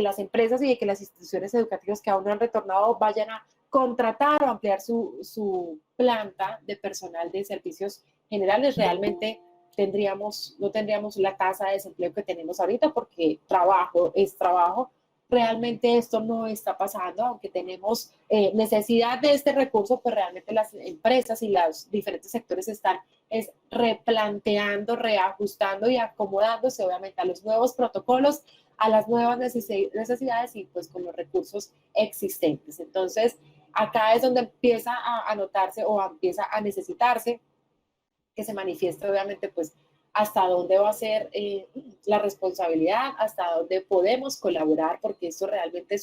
las empresas y de que las instituciones educativas que aún no han retornado vayan a contratar o ampliar su planta de personal de servicios generales. Realmente no tendríamos la tasa de desempleo que tenemos ahorita porque trabajo es trabajo. Realmente esto no está pasando, aunque tenemos necesidad de este recurso, pues realmente las empresas y los diferentes sectores están replanteando, reajustando y acomodándose obviamente a los nuevos protocolos, a las nuevas necesidades y pues con los recursos existentes. Entonces, acá es donde empieza a notarse o empieza a necesitarse que se manifieste obviamente pues hasta dónde va a ser la responsabilidad, hasta dónde podemos colaborar, porque esto realmente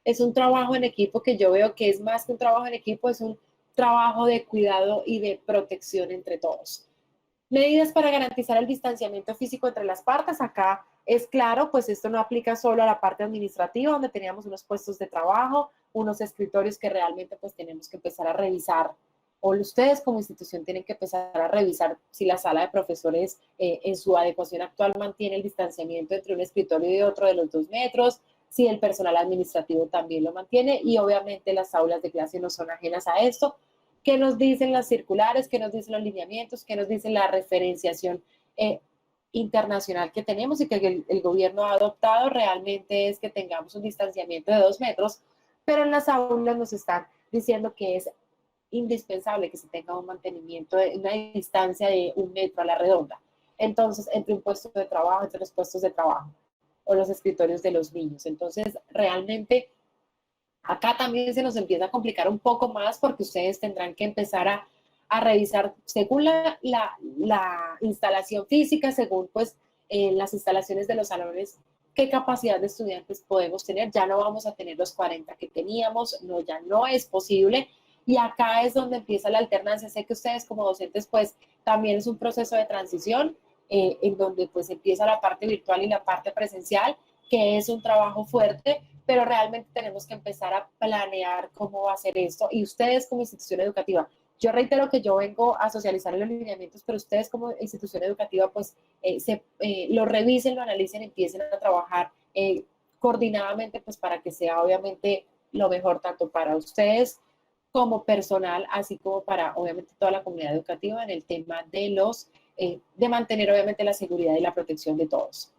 es un trabajo en equipo que yo veo que es más que un trabajo en equipo, es un trabajo de cuidado y de protección entre todos. Medidas para garantizar el distanciamiento físico entre las partes. Acá es claro, pues esto no aplica solo a la parte administrativa, donde teníamos unos puestos de trabajo, unos escritorios que realmente pues tenemos que empezar a revisar, o ustedes como institución tienen que empezar a revisar si la sala de profesores en su adecuación actual mantiene el distanciamiento entre un escritorio y otro de los 2 metros, si el personal administrativo también lo mantiene y obviamente las aulas de clase no son ajenas a esto. ¿Qué nos dicen las circulares? ¿Qué nos dicen los lineamientos? ¿Qué nos dice la referenciación internacional que tenemos y que el gobierno ha adoptado? Realmente es que tengamos un distanciamiento de 2 metros, pero en las aulas nos están diciendo que es indispensable que se tenga un mantenimiento de una distancia de 1 metro a la redonda. Entonces, entre un puesto de trabajo, entre los puestos de trabajo o los escritorios de los niños. Entonces, realmente acá también se nos empieza a complicar un poco más porque ustedes tendrán que empezar a revisar según la instalación física, según pues las instalaciones de los salones qué capacidad de estudiantes podemos tener. Ya no vamos a tener los 40 que teníamos, no, ya no es posible. Y acá es donde empieza la alternancia. Sé que ustedes como docentes, pues también es un proceso de transición en donde pues empieza la parte virtual y la parte presencial, que es un trabajo fuerte, pero realmente tenemos que empezar a planear cómo va a ser esto. Y ustedes como institución educativa, yo reitero que yo vengo a socializar los lineamientos, pero ustedes como institución educativa, pues lo revisen, lo analicen, empiecen a trabajar coordinadamente, pues para que sea obviamente lo mejor tanto para ustedes como personal, así como para obviamente toda la comunidad educativa en el tema de mantener obviamente la seguridad y la protección de todos.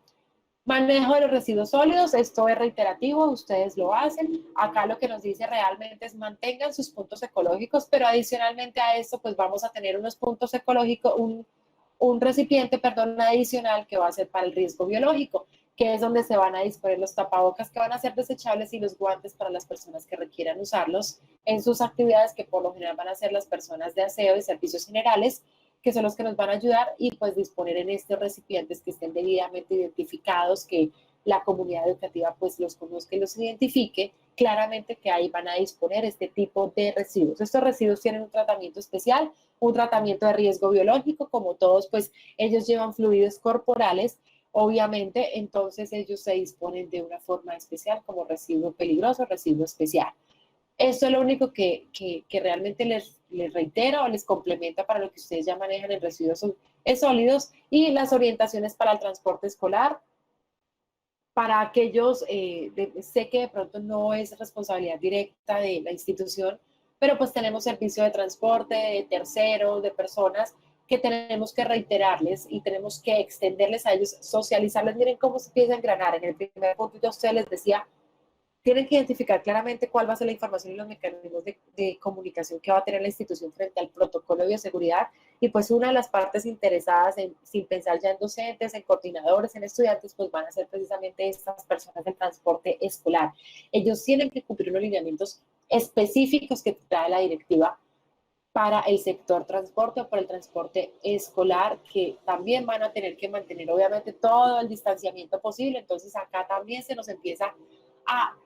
Manejo de los residuos sólidos, esto es reiterativo, ustedes lo hacen. Acá lo que nos dice realmente es mantengan sus puntos ecológicos, pero adicionalmente a esto, pues vamos a tener unos puntos ecológicos, un recipiente, perdón, adicional que va a ser para el riesgo biológico, que es donde se van a disponer los tapabocas que van a ser desechables y los guantes para las personas que requieran usarlos en sus actividades, que por lo general van a ser las personas de aseo y servicios generales, que son los que nos van a ayudar y pues disponer en estos recipientes que estén debidamente identificados, que la comunidad educativa pues los conozca y los identifique claramente, que ahí van a disponer este tipo de residuos. Estos residuos tienen un tratamiento especial, un tratamiento de riesgo biológico, como todos pues ellos llevan fluidos corporales, obviamente, entonces ellos se disponen de una forma especial como residuo peligroso, residuo especial. Esto es lo único que realmente les reitero o les complementa para lo que ustedes ya manejan en residuos sólidos y las orientaciones para el transporte escolar. Para aquellos, sé que de pronto no es responsabilidad directa de la institución, pero pues tenemos servicio de transporte, de terceros, de personas que tenemos que reiterarles y tenemos que extenderles a ellos, socializarles. Miren cómo se empieza a engranar. En el primer punto yo a ustedes les decía, tienen que identificar claramente cuál va a ser la información y los mecanismos de comunicación que va a tener la institución frente al protocolo de bioseguridad. Y pues una de las partes interesadas, sin pensar ya en docentes, en coordinadores, en estudiantes, pues van a ser precisamente estas personas del transporte escolar. Ellos tienen que cumplir unos lineamientos específicos que trae la directiva para el sector transporte o para el transporte escolar, que también van a tener que mantener obviamente todo el distanciamiento posible. Entonces acá también se nos empieza a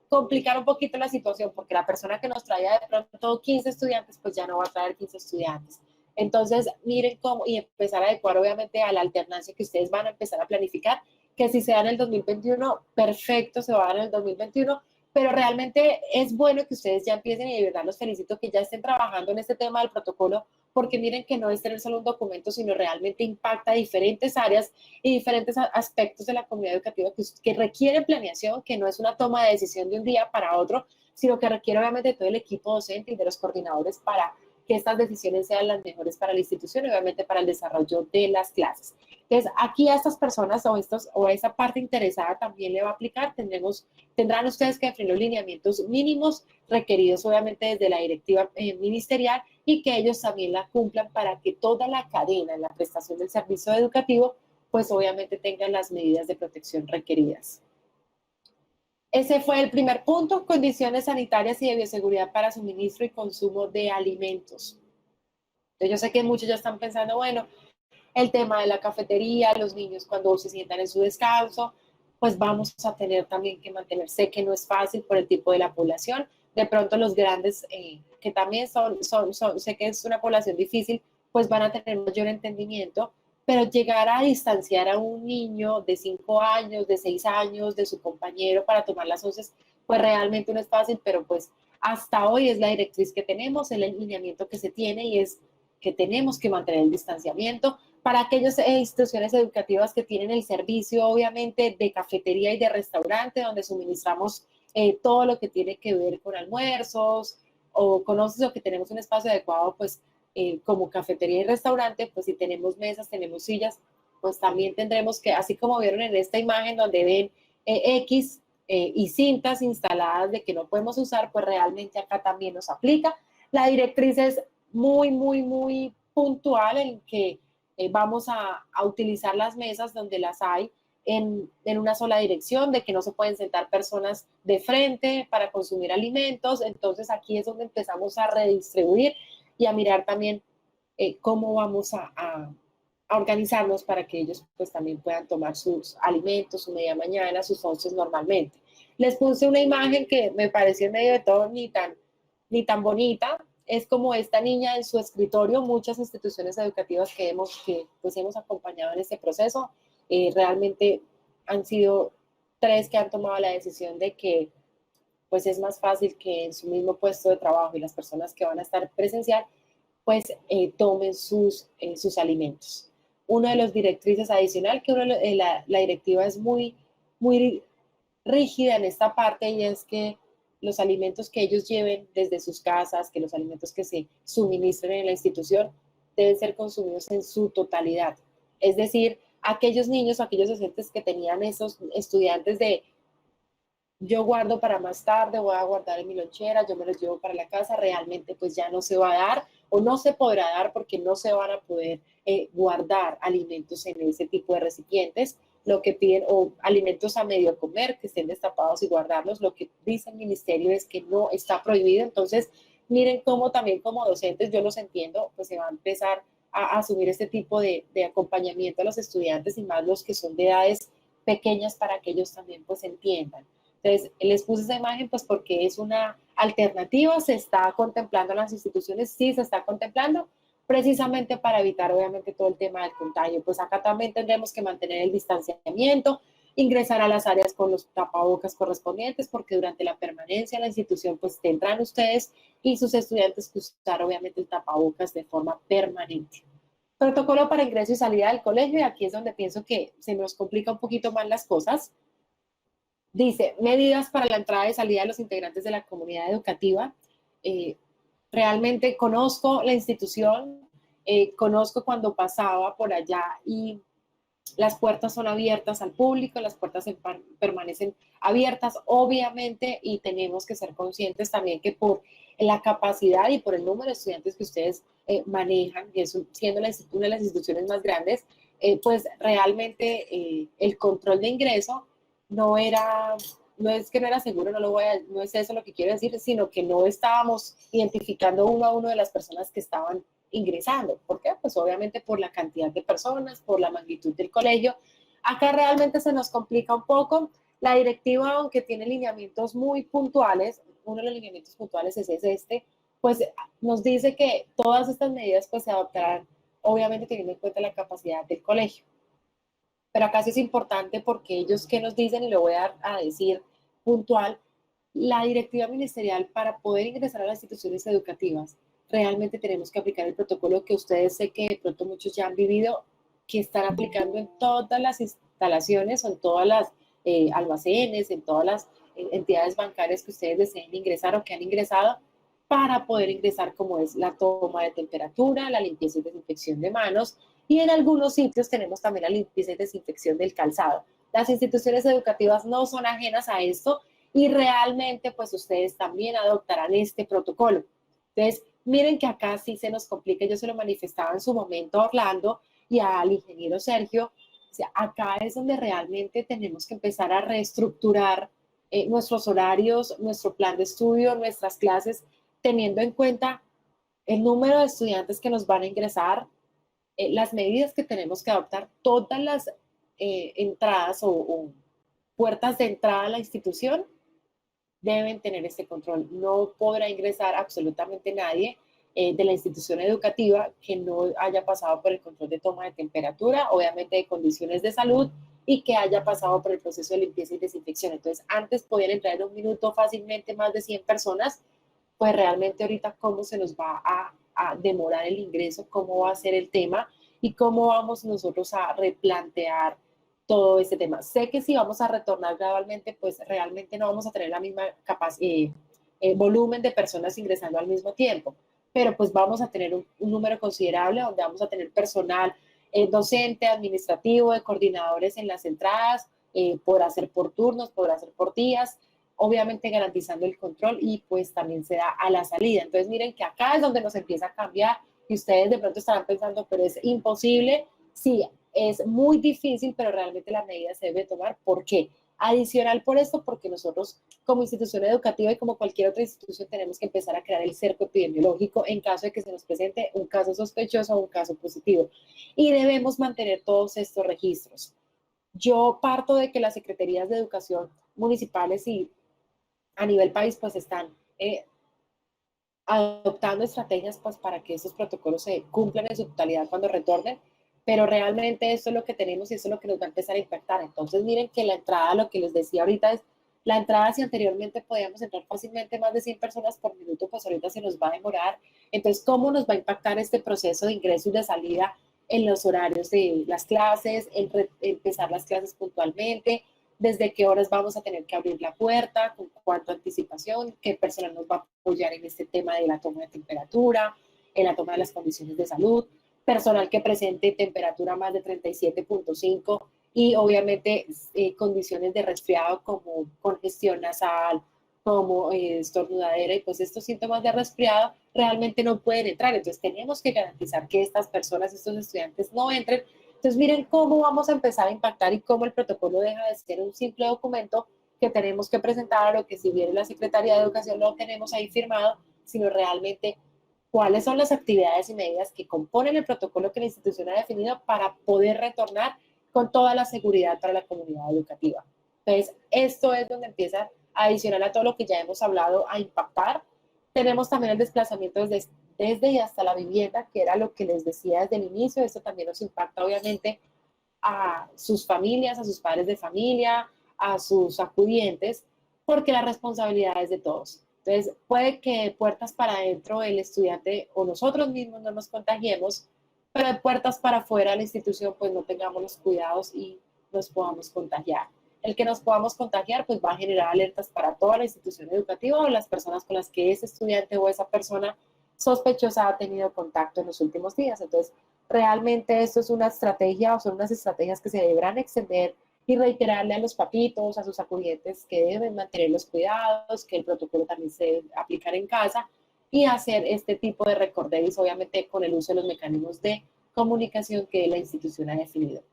complicar un poquito la situación, porque la persona que nos traía de pronto 15 estudiantes, pues ya no va a traer 15 estudiantes. Entonces, miren cómo, y empezar a adecuar obviamente a la alternancia que ustedes van a empezar a planificar, que si se da en el 2021, perfecto, se va a dar en el 2021, pero realmente es bueno que ustedes ya empiecen y de verdad los felicito que ya estén trabajando en este tema del protocolo, porque miren que no es tener solo un documento, sino realmente impacta diferentes áreas y diferentes aspectos de la comunidad educativa que requieren planeación, que no es una toma de decisión de un día para otro, sino que requiere obviamente de todo el equipo docente y de los coordinadores para que estas decisiones sean las mejores para la institución y obviamente para el desarrollo de las clases. Entonces, aquí a estas personas o a esa parte interesada también le va a aplicar, tendrán ustedes que definir los lineamientos mínimos requeridos obviamente desde la directiva ministerial y que ellos también la cumplan para que toda la cadena en la prestación del servicio educativo pues obviamente tengan las medidas de protección requeridas. Ese fue el primer punto, condiciones sanitarias y de bioseguridad para suministro y consumo de alimentos. Entonces yo sé que muchos ya están pensando, bueno, el tema de la cafetería, los niños cuando se sientan en su descanso, pues vamos a tener también que mantener, sé que no es fácil por el tipo de la población, de pronto los grandes, que también sé que es una población difícil, pues van a tener mayor entendimiento, pero llegar a distanciar a un niño de 5 años, de 6 años, de su compañero para tomar las once, pues realmente no es fácil, pero pues hasta hoy es la directriz que tenemos, el lineamiento que se tiene y es que tenemos que mantener el distanciamiento. Para aquellas instituciones educativas que tienen el servicio, obviamente, de cafetería y de restaurante, donde suministramos todo lo que tiene que ver con almuerzos o conoces o que tenemos un espacio adecuado, pues como cafetería y restaurante, pues si tenemos mesas, tenemos sillas, pues también tendremos que, así como vieron en esta imagen donde ven X y cintas instaladas de que no podemos usar, pues realmente acá también nos aplica. La directriz es muy puntual en que vamos a utilizar las mesas donde las hay en una sola dirección, de que no se pueden sentar personas de frente para consumir alimentos. Entonces aquí es donde empezamos a redistribuir y a mirar también cómo vamos a a organizarnos para que ellos pues también puedan tomar sus alimentos, su media mañana, sus onces normalmente. Les puse una imagen que me pareció en medio de todo ni tan bonita. Es como esta niña en su escritorio. Muchas instituciones educativas que pues hemos acompañado en este proceso, realmente han sido 3 que han tomado la decisión de que pues es más fácil que en su mismo puesto de trabajo y las personas que van a estar presencial, pues tomen sus alimentos. Uno de los directrices adicional, que la directiva es muy rígida en esta parte, y es que los alimentos que ellos lleven desde sus casas, que los alimentos que se suministren en la institución deben ser consumidos en su totalidad. Es decir, aquellos niños o aquellos docentes que tenían esos estudiantes de yo guardo para más tarde, voy a guardar en mi lonchera, yo me los llevo para la casa, realmente pues ya no se va a dar o no se podrá dar porque no se van a poder guardar alimentos en ese tipo de recipientes. Lo que piden, o alimentos a medio comer, que estén destapados y guardarlos, lo que dice el ministerio es que no está prohibido. Entonces, miren cómo también como docentes, yo los entiendo, pues se va a empezar a asumir este tipo de acompañamiento a los estudiantes y más los que son de edades pequeñas para que ellos también pues entiendan. Entonces, les puse esa imagen pues porque es una alternativa, se está contemplando en las instituciones, sí se está contemplando, precisamente para evitar obviamente todo el tema del contagio. Pues acá también tendremos que mantener el distanciamiento, ingresar a las áreas con los tapabocas correspondientes, porque durante la permanencia en la institución pues tendrán ustedes y sus estudiantes que usar obviamente el tapabocas de forma permanente. Protocolo para ingreso y salida del colegio, y aquí es donde pienso que se nos complica un poquito más las cosas. Dice, medidas para la entrada y salida de los integrantes de la comunidad educativa. Eh, Realmente conozco la institución, conozco cuando pasaba por allá y las puertas son abiertas al público, las puertas permanecen abiertas, obviamente, y tenemos que ser conscientes también que por la capacidad y por el número de estudiantes que ustedes manejan, y eso siendo una de las instituciones más grandes, pues realmente el control de ingreso no era, no es que no era seguro, no es eso lo que quiero decir, sino que no estábamos identificando uno a uno de las personas que estaban ingresando. ¿Por qué? Pues obviamente por la cantidad de personas, por la magnitud del colegio. Acá realmente se nos complica un poco. La directiva, aunque tiene lineamientos muy puntuales, uno de los lineamientos puntuales es este, pues nos dice que todas estas medidas pues se adoptarán obviamente teniendo en cuenta la capacidad del colegio. Pero acá sí es importante porque ellos que nos dicen, y lo voy a decir puntual, la directiva ministerial para poder ingresar a las instituciones educativas, realmente tenemos que aplicar el protocolo que ustedes sé que de pronto muchos ya han vivido, que están aplicando en todas las instalaciones o en todas las almacenes, en todas las entidades bancarias que ustedes deseen ingresar o que han ingresado para poder ingresar, como es la toma de temperatura, la limpieza y desinfección de manos, y en algunos sitios tenemos también la limpieza y desinfección del calzado. Las instituciones educativas no son ajenas a esto y realmente pues ustedes también adoptarán este protocolo. Entonces, miren que acá sí se nos complica, yo se lo manifestaba en su momento a Orlando y al ingeniero Sergio, o sea, acá es donde realmente tenemos que empezar a reestructurar nuestros horarios, nuestro plan de estudio, nuestras clases, teniendo en cuenta el número de estudiantes que nos van a ingresar, las medidas que tenemos que adoptar, todas las entradas o puertas de entrada a la institución deben tener este control. No podrá ingresar absolutamente nadie de la institución educativa que no haya pasado por el control de toma de temperatura, obviamente de condiciones de salud, y que haya pasado por el proceso de limpieza y desinfección. Entonces, antes podían entrar en un minuto fácilmente más de 100 personas, pues realmente ahorita cómo se nos va a demorar el ingreso, cómo va a ser el tema y cómo vamos nosotros a replantear todo este tema. Sé que si vamos a retornar gradualmente, pues realmente no vamos a tener la misma volumen de personas ingresando al mismo tiempo, pero pues vamos a tener un número considerable donde vamos a tener personal docente, administrativo, de coordinadores en las entradas, podrá ser por turnos, podrá ser por días, obviamente garantizando el control, y pues también se da a la salida. Entonces miren que acá es donde nos empieza a cambiar y ustedes de pronto estarán pensando, pero es imposible. Sí, es muy difícil, pero realmente la medida se debe tomar. ¿Por qué? Adicional por esto, porque nosotros como institución educativa y como cualquier otra institución tenemos que empezar a crear el cerco epidemiológico en caso de que se nos presente un caso sospechoso o un caso positivo. Y debemos mantener todos estos registros. Yo parto de que las secretarías de educación municipales y a nivel país pues están adoptando estrategias pues para que esos protocolos se cumplan en su totalidad cuando retornen, pero realmente eso es lo que tenemos y eso es lo que nos va a empezar a impactar. Entonces miren que la entrada, lo que les decía ahorita es, la entrada si anteriormente podíamos entrar fácilmente más de 100 personas por minuto, pues ahorita se nos va a demorar. Entonces, ¿cómo nos va a impactar este proceso de ingreso y de salida en los horarios de las clases, en empezar las clases puntualmente? Desde qué horas vamos a tener que abrir la puerta, con cuánta anticipación, qué personal nos va a apoyar en este tema de la toma de temperatura, en la toma de las condiciones de salud, personal que presente temperatura más de 37.5 y obviamente condiciones de resfriado como congestión nasal, como estornudadera, y pues estos síntomas de resfriado realmente no pueden entrar. Entonces tenemos que garantizar que estas personas, estos estudiantes no entren. Entonces miren cómo vamos a empezar a impactar y cómo el protocolo deja de ser un simple documento que tenemos que presentar o que si bien la Secretaría de Educación lo tenemos ahí firmado, sino realmente cuáles son las actividades y medidas que componen el protocolo que la institución ha definido para poder retornar con toda la seguridad para la comunidad educativa. Entonces, esto es donde empieza, adicional a todo lo que ya hemos hablado, a impactar. Tenemos también el desplazamiento desde y hasta la vivienda, que era lo que les decía desde el inicio. Esto también nos impacta, obviamente, a sus familias, a sus padres de familia, a sus acudientes, porque la responsabilidad es de todos. Entonces, puede que de puertas para adentro el estudiante o nosotros mismos no nos contagiemos, pero de puertas para afuera de la institución pues no tengamos los cuidados y nos podamos contagiar. El que nos podamos contagiar pues va a generar alertas para toda la institución educativa o las personas con las que ese estudiante o esa persona sospechosa ha tenido contacto en los últimos días. Entonces, realmente esto es una estrategia o son unas estrategias que se deberán extender y reiterarle a los papitos, a sus acudientes que deben mantener los cuidados, que el protocolo también se debe aplicar en casa y hacer este tipo de recorderis, obviamente con el uso de los mecanismos de comunicación que la institución ha definido.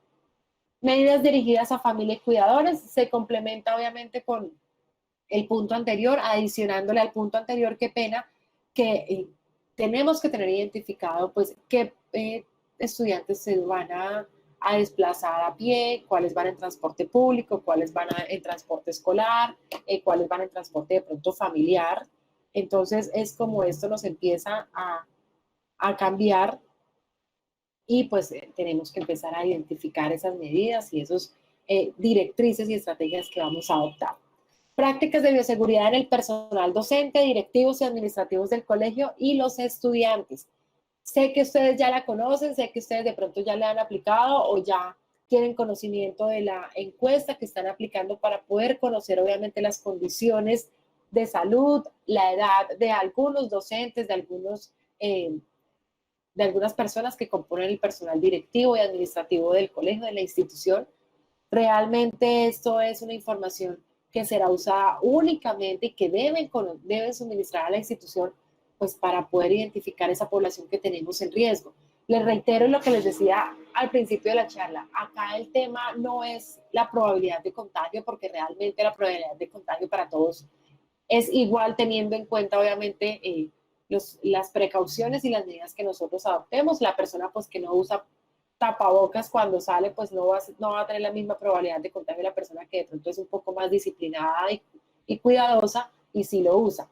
Medidas dirigidas a familia y cuidadores se complementa obviamente con el punto anterior, adicionándole al punto anterior, qué pena, que tenemos que tener identificado pues qué estudiantes se van a desplazar a pie, cuáles van en transporte público, cuáles van en transporte escolar, cuáles van en transporte de pronto familiar. Entonces es como esto nos empieza a cambiar y pues tenemos que empezar a identificar esas medidas y esos directrices y estrategias que vamos a adoptar. Prácticas de bioseguridad en el personal docente, directivos y administrativos del colegio y los estudiantes. Sé que ustedes ya la conocen, sé que ustedes de pronto ya la han aplicado o ya tienen conocimiento de la encuesta que están aplicando para poder conocer obviamente las condiciones de salud, la edad de algunos docentes, de algunas personas que componen el personal directivo y administrativo del colegio, de la institución. Realmente esto es una información que será usada únicamente y que deben suministrar a la institución pues para poder identificar esa población que tenemos en riesgo. Les reitero lo que les decía al principio de la charla, acá el tema no es la probabilidad de contagio, porque realmente la probabilidad de contagio para todos es igual teniendo en cuenta obviamente las precauciones y las medidas que nosotros adoptemos. La persona pues que no usa tapabocas cuando sale, pues no va a tener la misma probabilidad de contagio de la persona que de pronto es un poco más disciplinada y cuidadosa y sí lo usa.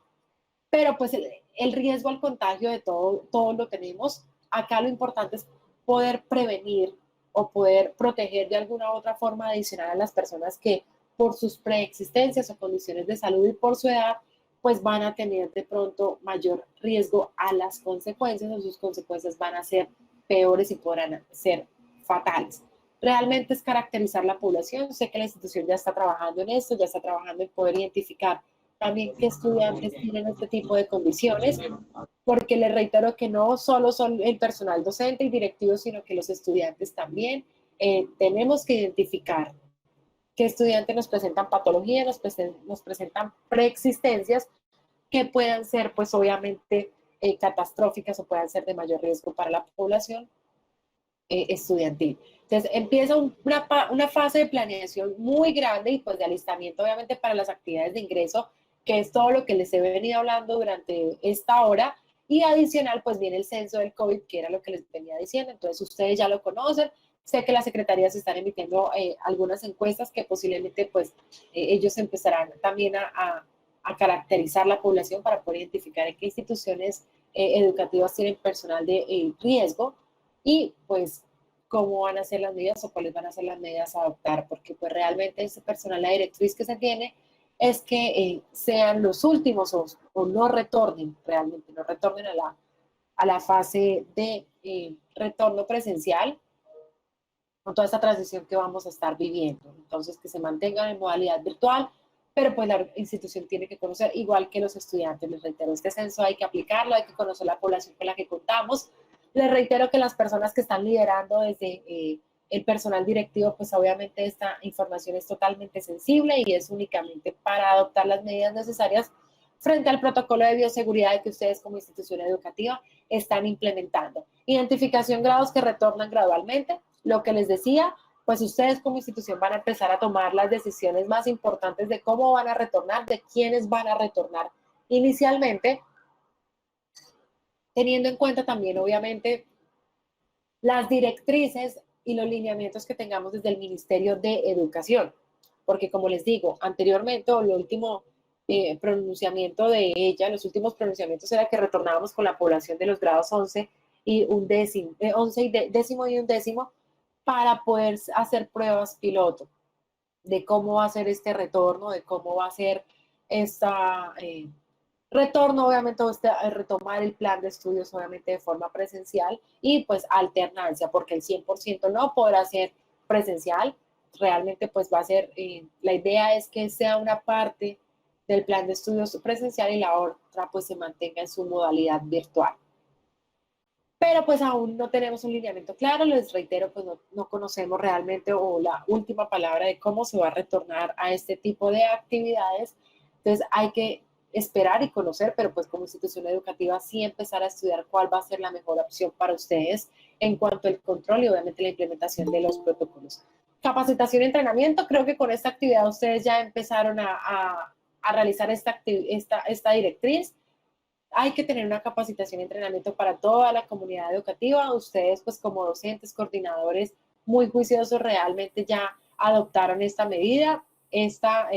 Pero pues el riesgo al contagio de todo lo tenemos. Acá lo importante es poder prevenir o poder proteger de alguna u otra forma adicional a las personas que por sus preexistencias o condiciones de salud y por su edad, pues van a tener de pronto mayor riesgo a las consecuencias o sus consecuencias van a ser peores y podrán ser fatales. Realmente es caracterizar la población. Sé que la institución ya está trabajando en esto, ya está trabajando en poder identificar también qué estudiantes tienen este tipo de condiciones, porque les reitero que no solo son el personal docente y directivo, sino que los estudiantes también. Tenemos que identificar qué estudiantes nos presentan patologías, nos presentan preexistencias que puedan ser, pues obviamente, catastróficas o puedan ser de mayor riesgo para la población. estudiantil. Entonces empieza una fase de planeación muy grande y pues de alistamiento obviamente para las actividades de ingreso, que es todo lo que les he venido hablando durante esta hora, y adicional pues viene el censo del COVID, que era lo que les venía diciendo. Entonces ustedes ya lo conocen. Sé que las secretarías están emitiendo algunas encuestas que posiblemente pues ellos empezarán también a caracterizar la población para poder identificar en qué instituciones educativas tienen personal de riesgo, y pues cómo van a ser las medidas o cuáles van a ser las medidas a adoptar, porque pues realmente ese personal, la directriz que se tiene es que sean los últimos o no retornen, realmente no retornen a la fase de retorno presencial con toda esta transición que vamos a estar viviendo. Entonces, que se mantengan en modalidad virtual, pero pues la institución tiene que conocer, igual que los estudiantes. Les reitero, este censo hay que aplicarlo, hay que conocer la población con la que contamos. Les reitero que las personas que están liderando desde el personal directivo, pues obviamente esta información es totalmente sensible y es únicamente para adoptar las medidas necesarias frente al protocolo de bioseguridad que ustedes como institución educativa están implementando. Identificación grados que retornan gradualmente. Lo que les decía, pues ustedes como institución van a empezar a tomar las decisiones más importantes de cómo van a retornar, de quiénes van a retornar inicialmente, teniendo en cuenta también, obviamente, las directrices y los lineamientos que tengamos desde el Ministerio de Educación. Porque como les digo, anteriormente, o el último pronunciamiento de ella, los últimos pronunciamientos era que retornábamos con la población de los grados 11 y undécimo, 11 y décimo y undécimo, para poder hacer pruebas piloto de cómo va a ser este retorno, de cómo va a ser esta retorno, obviamente, retomar el plan de estudios, obviamente, de forma presencial y pues alternancia, porque el 100% no podrá ser presencial. Realmente pues va a ser, la idea es que sea una parte del plan de estudios presencial y la otra pues se mantenga en su modalidad virtual. Pero pues aún no tenemos un lineamiento claro, les reitero, pues no conocemos realmente o la última palabra de cómo se va a retornar a este tipo de actividades. Entonces hay que esperar y conocer, pero pues como institución educativa sí empezar a estudiar cuál va a ser la mejor opción para ustedes en cuanto al control y obviamente la implementación de los protocolos. Capacitación y entrenamiento, creo que con esta actividad ustedes ya empezaron a realizar esta directriz. Hay que tener una capacitación y entrenamiento para toda la comunidad educativa. Ustedes, pues como docentes, coordinadores muy juiciosos, realmente ya adoptaron esta medida. Esta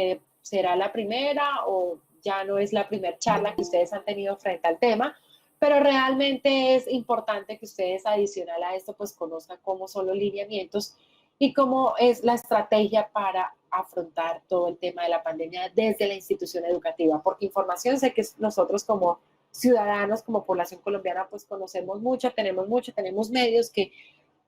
será la primera o ya no es la primera charla que ustedes han tenido frente al tema, pero realmente es importante que ustedes adicional a esto pues conozcan cómo son los lineamientos y cómo es la estrategia para afrontar todo el tema de la pandemia desde la institución educativa, porque información sé que nosotros como ciudadanos, como población colombiana, pues conocemos mucho, tenemos medios que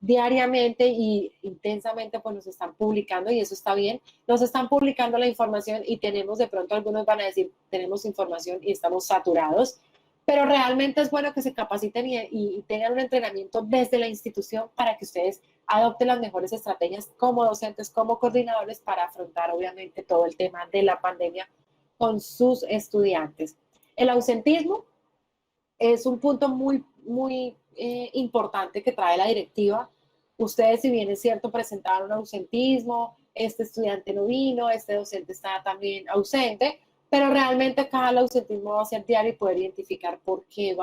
diariamente y intensamente pues nos están publicando y eso está bien, nos están publicando la información y tenemos de pronto algunos van a decir tenemos información y estamos saturados, pero realmente es bueno que se capaciten y tengan un entrenamiento desde la institución para que ustedes adopten las mejores estrategias como docentes, como coordinadores para afrontar obviamente todo el tema de la pandemia con sus estudiantes. El ausentismo es un punto muy importante que trae la directiva. Ustedes, si bien es cierto, presentaron un ausentismo, este estudiante no vino, este docente está también ausente, pero realmente cada ausentismo va a ser diario y poder identificar por qué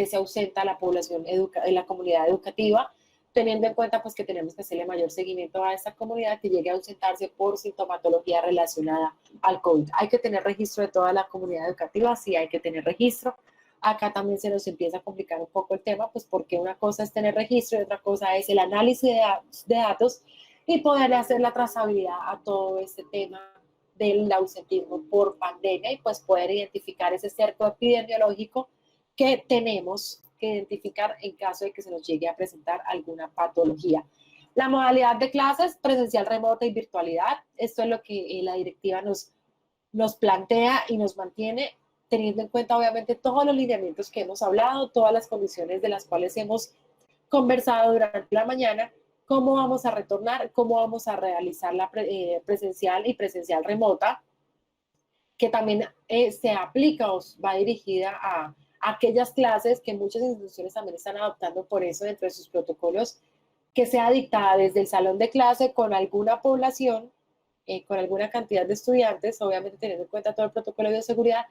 se ausenta la población en la comunidad educativa, teniendo en cuenta pues que tenemos que hacerle mayor seguimiento a esta comunidad que llegue a ausentarse por sintomatología relacionada al COVID. Hay que tener registro de toda la comunidad educativa, sí hay que tener registro. Acá también se nos empieza a complicar un poco el tema, pues porque una cosa es tener registro y otra cosa es el análisis de datos y poder hacer la trazabilidad a todo este tema del ausentismo por pandemia y pues poder identificar ese cerco epidemiológico que tenemos que identificar en caso de que se nos llegue a presentar alguna patología. La modalidad de clases, presencial, remota y virtualidad, esto es lo que la directiva nos plantea y nos mantiene teniendo en cuenta obviamente todos los lineamientos que hemos hablado, todas las condiciones de las cuales hemos conversado durante la mañana, cómo vamos a retornar, cómo vamos a realizar la presencial y presencial remota, que también se aplica o va dirigida a aquellas clases que muchas instituciones también están adoptando por eso dentro de sus protocolos que sea dictada desde el salón de clase con alguna población, con alguna cantidad de estudiantes, obviamente teniendo en cuenta todo el protocolo de bioseguridad,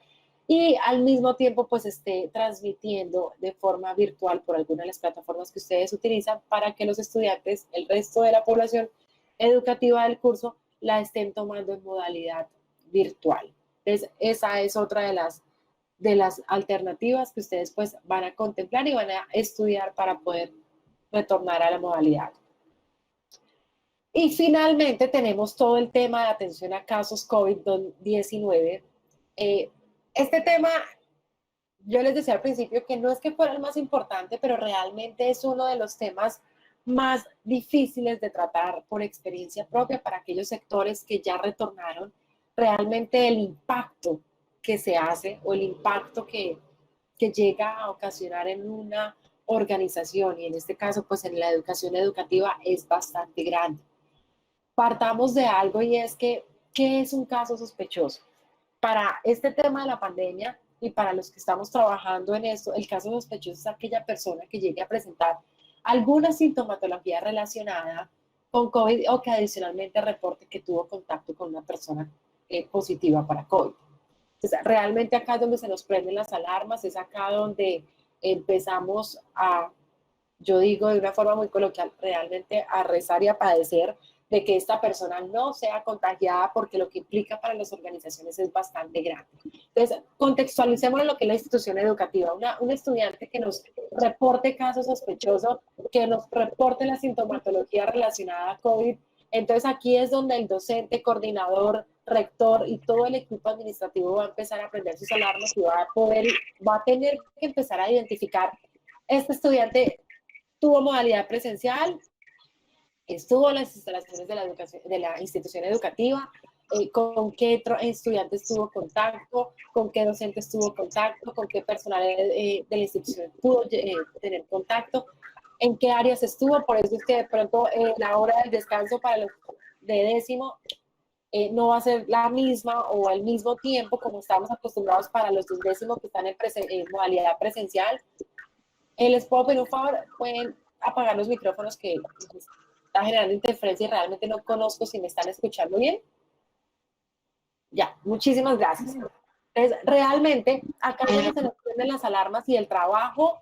y al mismo tiempo pues esté transmitiendo de forma virtual por alguna de las plataformas que ustedes utilizan para que los estudiantes, el resto de la población educativa del curso, la estén tomando en modalidad virtual. Entonces, esa es otra de las alternativas que ustedes pues van a contemplar y van a estudiar para poder retornar a la modalidad. Y finalmente tenemos todo el tema de atención a casos COVID-19. Este tema, yo les decía al principio que no es que fuera el más importante, pero realmente es uno de los temas más difíciles de tratar por experiencia propia para aquellos sectores que ya retornaron. Realmente el impacto que se hace o el impacto que llega a ocasionar en una organización y en este caso pues en la educación educativa es bastante grande. Partamos de algo y es que, ¿qué es un caso sospechoso? Para este tema de la pandemia y para los que estamos trabajando en esto, el caso sospechoso es aquella persona que llegue a presentar alguna sintomatología relacionada con COVID o que adicionalmente reporte que tuvo contacto con una persona positiva para COVID. Entonces, realmente acá es donde se nos prenden las alarmas, es acá donde empezamos a, yo digo de una forma muy coloquial, realmente a rezar y a padecer de que esta persona no sea contagiada porque lo que implica para las organizaciones es bastante grande. Entonces, contextualicemos en lo que es la institución educativa. Un estudiante que nos reporte casos sospechosos, que nos reporte la sintomatología relacionada a COVID. Entonces, aquí es donde el docente, coordinador, rector y todo el equipo administrativo va a empezar a prender sus alarmas y va a tener que empezar a identificar este estudiante tuvo modalidad presencial, estuvo en las instalaciones de la institución educativa, con qué estudiantes tuvo contacto, con qué docentes tuvo contacto, con qué personal de la institución pudo tener contacto, en qué áreas estuvo. Por eso es que de pronto la hora del descanso para los de décimo no va a ser la misma o al mismo tiempo como estamos acostumbrados para los de décimo que están en modalidad presencial. Les puedo pedir un favor, pueden apagar los micrófonos que está generando interferencia y realmente no conozco si me están escuchando bien. Ya, muchísimas gracias. Entonces, realmente, acá es donde se nos prenden las alarmas y el trabajo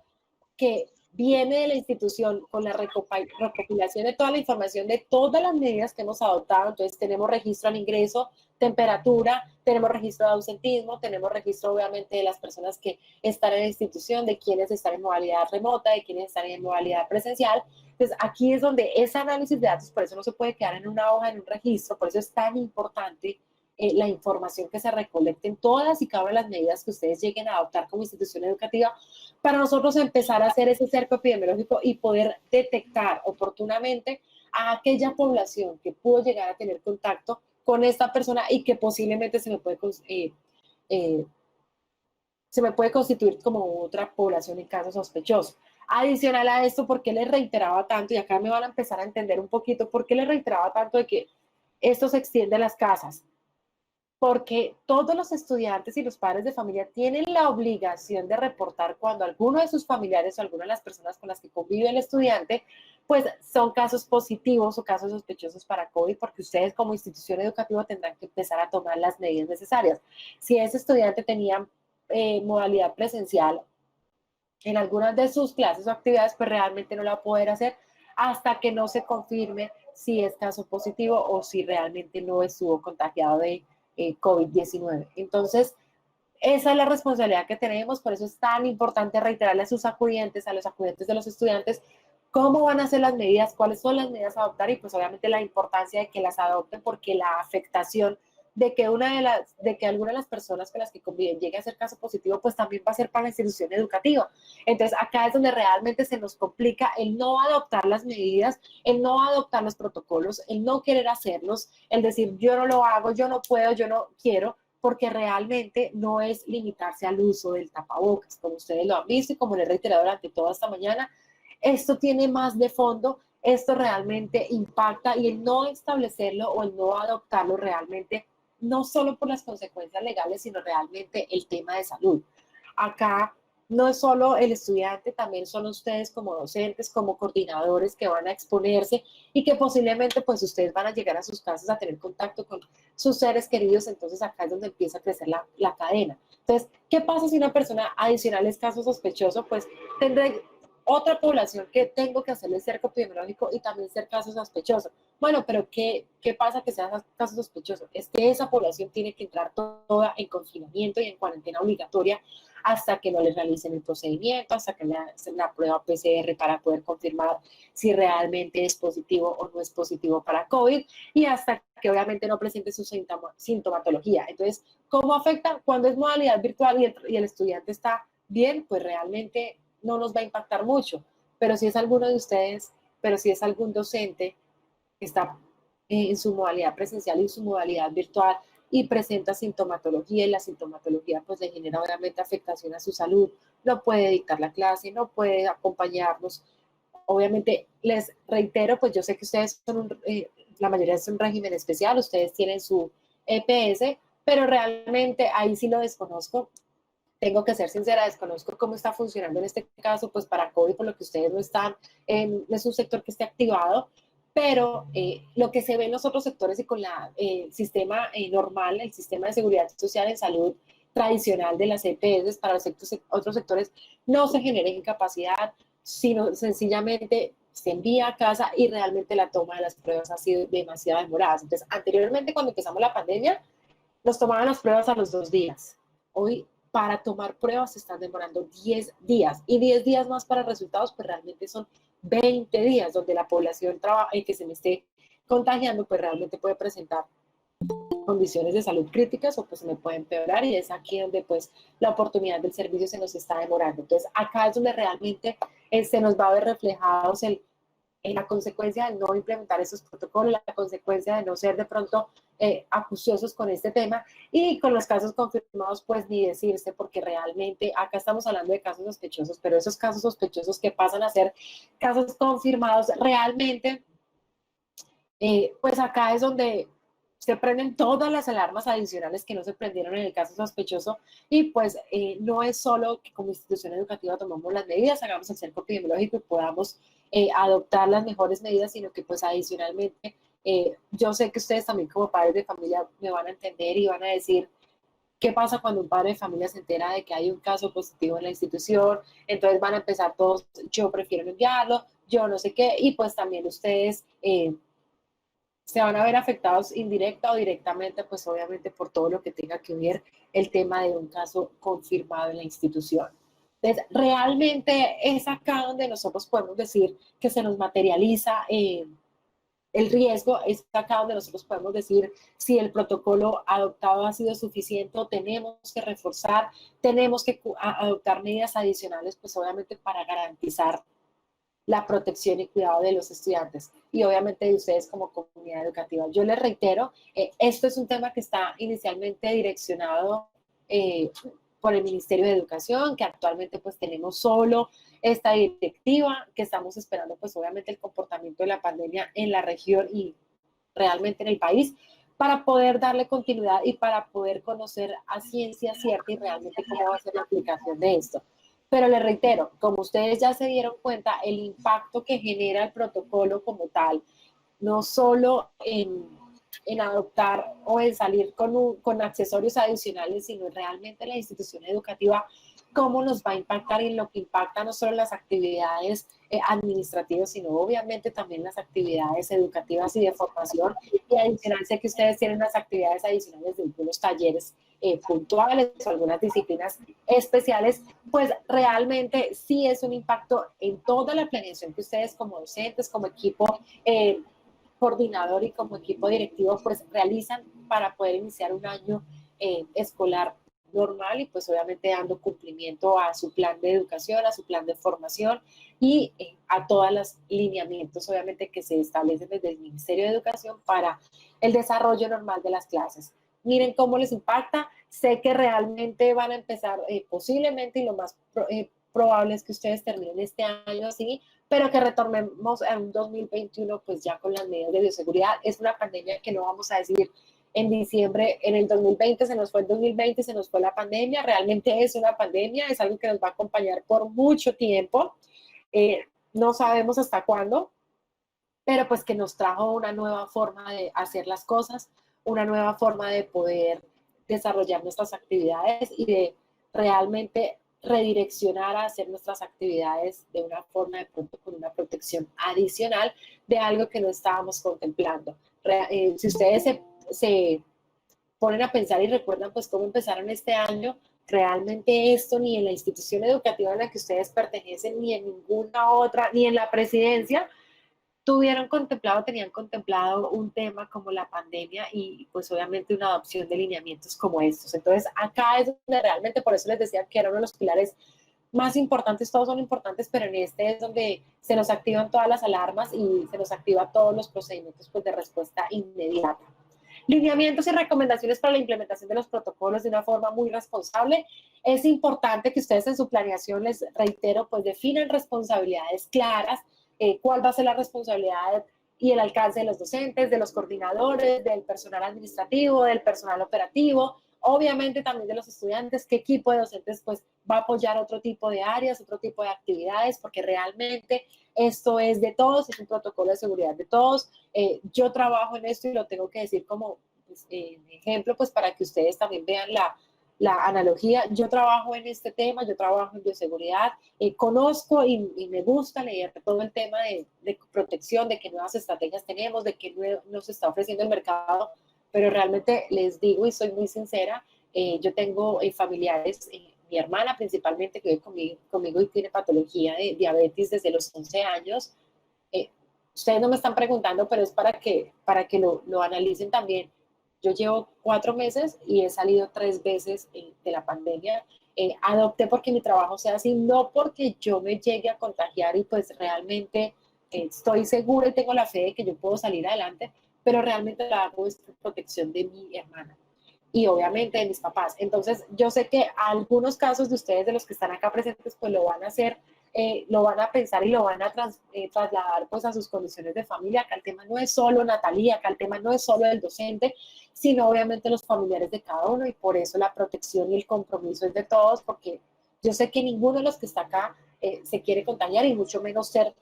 que viene de la institución con la recopilación de toda la información de todas las medidas que hemos adoptado. Entonces, tenemos registro al ingreso, temperatura, tenemos registro de ausentismo, tenemos registro, obviamente, de las personas que están en la institución, de quienes están en modalidad remota, de quienes están en modalidad presencial. Entonces, aquí es donde ese análisis de datos, por eso no se puede quedar en una hoja, en un registro, por eso es tan importante la información que se recolecte en todas y cada una de las medidas que ustedes lleguen a adoptar como institución educativa, para nosotros empezar a hacer ese cerco epidemiológico y poder detectar oportunamente a aquella población que pudo llegar a tener contacto con esta persona y que posiblemente se me puede constituir como otra población en caso sospechoso. Adicional a esto, ¿por qué les reiteraba tanto? Y acá me van a empezar a entender un poquito por qué les reiteraba tanto de que esto se extiende a las casas. Porque todos los estudiantes y los padres de familia tienen la obligación de reportar cuando alguno de sus familiares o alguna de las personas con las que convive el estudiante, pues son casos positivos o casos sospechosos para COVID, porque ustedes como institución educativa tendrán que empezar a tomar las medidas necesarias. Si ese estudiante tenía modalidad presencial en algunas de sus clases o actividades, pues realmente no la va a poder hacer hasta que no se confirme si es caso positivo o si realmente no estuvo contagiado de COVID-19. Entonces, esa es la responsabilidad que tenemos, por eso es tan importante reiterarle a sus acudientes, a los acudientes de los estudiantes, cómo van a ser las medidas, cuáles son las medidas a adoptar y pues obviamente la importancia de que las adopten porque la afectación de que alguna de las personas con las que conviven llegue a ser caso positivo, pues también va a ser para la institución educativa. Entonces, acá es donde realmente se nos complica el no adoptar las medidas, el no adoptar los protocolos, el no querer hacerlos, el decir yo no lo hago, yo no puedo, yo no quiero, porque realmente no es limitarse al uso del tapabocas, como ustedes lo han visto y como les he reiterado durante toda esta mañana. Esto tiene más de fondo, esto realmente impacta y el no establecerlo o el no adoptarlo realmente, no solo por las consecuencias legales, sino realmente el tema de salud. Acá no es solo el estudiante, también son ustedes como docentes, como coordinadores que van a exponerse y que posiblemente pues ustedes van a llegar a sus casas a tener contacto con sus seres queridos, entonces acá es donde empieza a crecer la cadena. Entonces, ¿qué pasa si una persona adicional es caso sospechoso? Pues tendré otra población que tengo que hacerle cerco epidemiológico y también ser caso sospechoso. Bueno, pero ¿qué pasa que sea caso sospechoso? Es que esa población tiene que entrar toda en confinamiento y en cuarentena obligatoria hasta que no les realicen el procedimiento, hasta que le hacen la prueba PCR para poder confirmar si realmente es positivo o no es positivo para COVID y hasta que obviamente no presente su sintomatología. Entonces, ¿cómo afecta? Cuando es modalidad virtual y el estudiante está bien, pues realmente no nos va a impactar mucho. Pero si es alguno de ustedes, pero si es algún docente que está en su modalidad presencial y en su modalidad virtual y presenta sintomatología y la sintomatología pues le genera obviamente afectación a su salud, no puede dictar la clase, no puede acompañarnos. Obviamente les reitero, pues yo sé que ustedes son la mayoría es un régimen especial, ustedes tienen su EPS, pero realmente ahí sí lo desconozco. Tengo que ser sincera, desconozco cómo está funcionando en este caso, pues para COVID, por lo que ustedes no están, no es un sector que esté activado, pero lo que se ve en los otros sectores y con el sistema normal, el sistema de seguridad social en salud tradicional de las EPS para los otros sectores, no se genera incapacidad, sino sencillamente se envía a casa y realmente la toma de las pruebas ha sido demasiado demorada. Entonces, anteriormente, cuando empezamos la pandemia, nos tomaban las pruebas a los 2 días. Hoy, para tomar pruebas, se están demorando 10 días. Y 10 días más para resultados, pues realmente son 20 días, donde la población que se me esté contagiando, pues realmente puede presentar condiciones de salud críticas o pues se me puede empeorar y es aquí donde pues la oportunidad del servicio se nos está demorando. Entonces acá es donde realmente se nos va a ver reflejados en la consecuencia de no implementar esos protocolos, la consecuencia de no ser de pronto acuciosos con este tema y con los casos confirmados, pues ni decirse, porque realmente acá estamos hablando de casos sospechosos, pero esos casos sospechosos que pasan a ser casos confirmados realmente, pues acá es donde se prenden todas las alarmas adicionales que no se prendieron en el caso sospechoso y pues no es solo que como institución educativa tomamos las medidas, hagamos el cerco epidemiológico y podamos adoptar las mejores medidas, sino que pues adicionalmente yo sé que ustedes también como padres de familia me van a entender y van a decir qué pasa cuando un padre de familia se entera de que hay un caso positivo en la institución, entonces van a empezar todos, yo prefiero no enviarlo, yo no sé qué, y pues también ustedes se van a ver afectados indirecta o directamente, pues obviamente por todo lo que tenga que ver el tema de un caso confirmado en la institución. Entonces, realmente es acá donde nosotros podemos decir que se nos materializa el riesgo, es acá donde nosotros podemos decir si el protocolo adoptado ha sido suficiente o tenemos que reforzar, tenemos que adoptar medidas adicionales, pues obviamente para garantizar la protección y cuidado de los estudiantes y obviamente de ustedes como comunidad educativa. Yo les reitero, esto es un tema que está inicialmente direccionado por el Ministerio de Educación, que actualmente pues tenemos solo esta directiva, que estamos esperando pues obviamente el comportamiento de la pandemia en la región y realmente en el país, para poder darle continuidad y para poder conocer a ciencia cierta y realmente cómo va a ser la aplicación de esto. Pero les reitero, como ustedes ya se dieron cuenta, el impacto que genera el protocolo como tal, no solo en adoptar o en salir con accesorios adicionales, sino realmente la institución educativa, cómo nos va a impactar y en lo que impacta no solo las actividades administrativas, sino obviamente también las actividades educativas y de formación. Y adicional, sé que ustedes tienen las actividades adicionales de algunos talleres puntuales o algunas disciplinas especiales, pues realmente sí es un impacto en toda la planeación que ustedes como docentes, como equipo coordinador y como equipo directivo pues realizan para poder iniciar un año escolar normal y pues obviamente dando cumplimiento a su plan de educación, a su plan de formación y a todos los lineamientos obviamente que se establecen desde el Ministerio de Educación para el desarrollo normal de las clases. Miren cómo les impacta, sé que realmente van a empezar posiblemente y lo más probable es que ustedes terminen este año así, pero que retornemos en un 2021 pues ya con las medidas de bioseguridad. Es una pandemia que no vamos a decir en diciembre, en el 2020 se nos fue el 2020, se nos fue la pandemia, realmente es una pandemia, es algo que nos va a acompañar por mucho tiempo, no sabemos hasta cuándo, pero pues que nos trajo una nueva forma de hacer las cosas, una nueva forma de poder desarrollar nuestras actividades y de realmente redireccionar a hacer nuestras actividades de una forma de pronto con una protección adicional de algo que no estábamos contemplando. Si ustedes se ponen a pensar y recuerdan pues cómo empezaron este año, realmente esto ni en la institución educativa en la que ustedes pertenecen, ni en ninguna otra, ni en la presidencia, tenían contemplado un tema como la pandemia y pues obviamente una adopción de lineamientos como estos. Entonces acá es donde realmente, por eso les decía que era uno de los pilares más importantes, todos son importantes, pero en este es donde se nos activan todas las alarmas y se nos activan todos los procedimientos pues, de respuesta inmediata. Lineamientos y recomendaciones para la implementación de los protocolos de una forma muy responsable. Es importante que ustedes en su planeación, les reitero, pues definan responsabilidades claras, cuál va a ser la responsabilidad y el alcance de los docentes, de los coordinadores, del personal administrativo, del personal operativo, obviamente también de los estudiantes, qué equipo de docentes pues va a apoyar otro tipo de áreas, otro tipo de actividades, porque realmente esto es de todos, es un protocolo de seguridad de todos. Yo trabajo en esto y lo tengo que decir como pues, ejemplo, pues para que ustedes también vean la analogía. Yo trabajo en este tema, yo trabajo en bioseguridad, conozco y me gusta leer todo el tema de protección, de qué nuevas estrategias tenemos, de qué nos está ofreciendo el mercado, pero realmente les digo y soy muy sincera, yo tengo familiares, mi hermana principalmente que vive conmigo y tiene patología de diabetes desde los 11 años. Eh, Ustedes no me están preguntando, pero es para que lo analicen también. Yo llevo 4 meses y he salido 3 veces de la pandemia. Adopté porque mi trabajo sea así, no porque yo me llegue a contagiar y pues realmente estoy segura y tengo la fe de que yo puedo salir adelante, pero realmente la hago es por protección de mi hermana y obviamente de mis papás. Entonces, yo sé que algunos casos de ustedes, de los que están acá presentes, pues lo van a hacer, lo van a pensar y lo van a trasladar pues a sus condiciones de familia. Acá el tema no es solo Natalia, acá el tema no es solo el docente, sino obviamente los familiares de cada uno y por eso la protección y el compromiso es de todos, porque yo sé que ninguno de los que está acá se quiere contagiar y mucho menos ser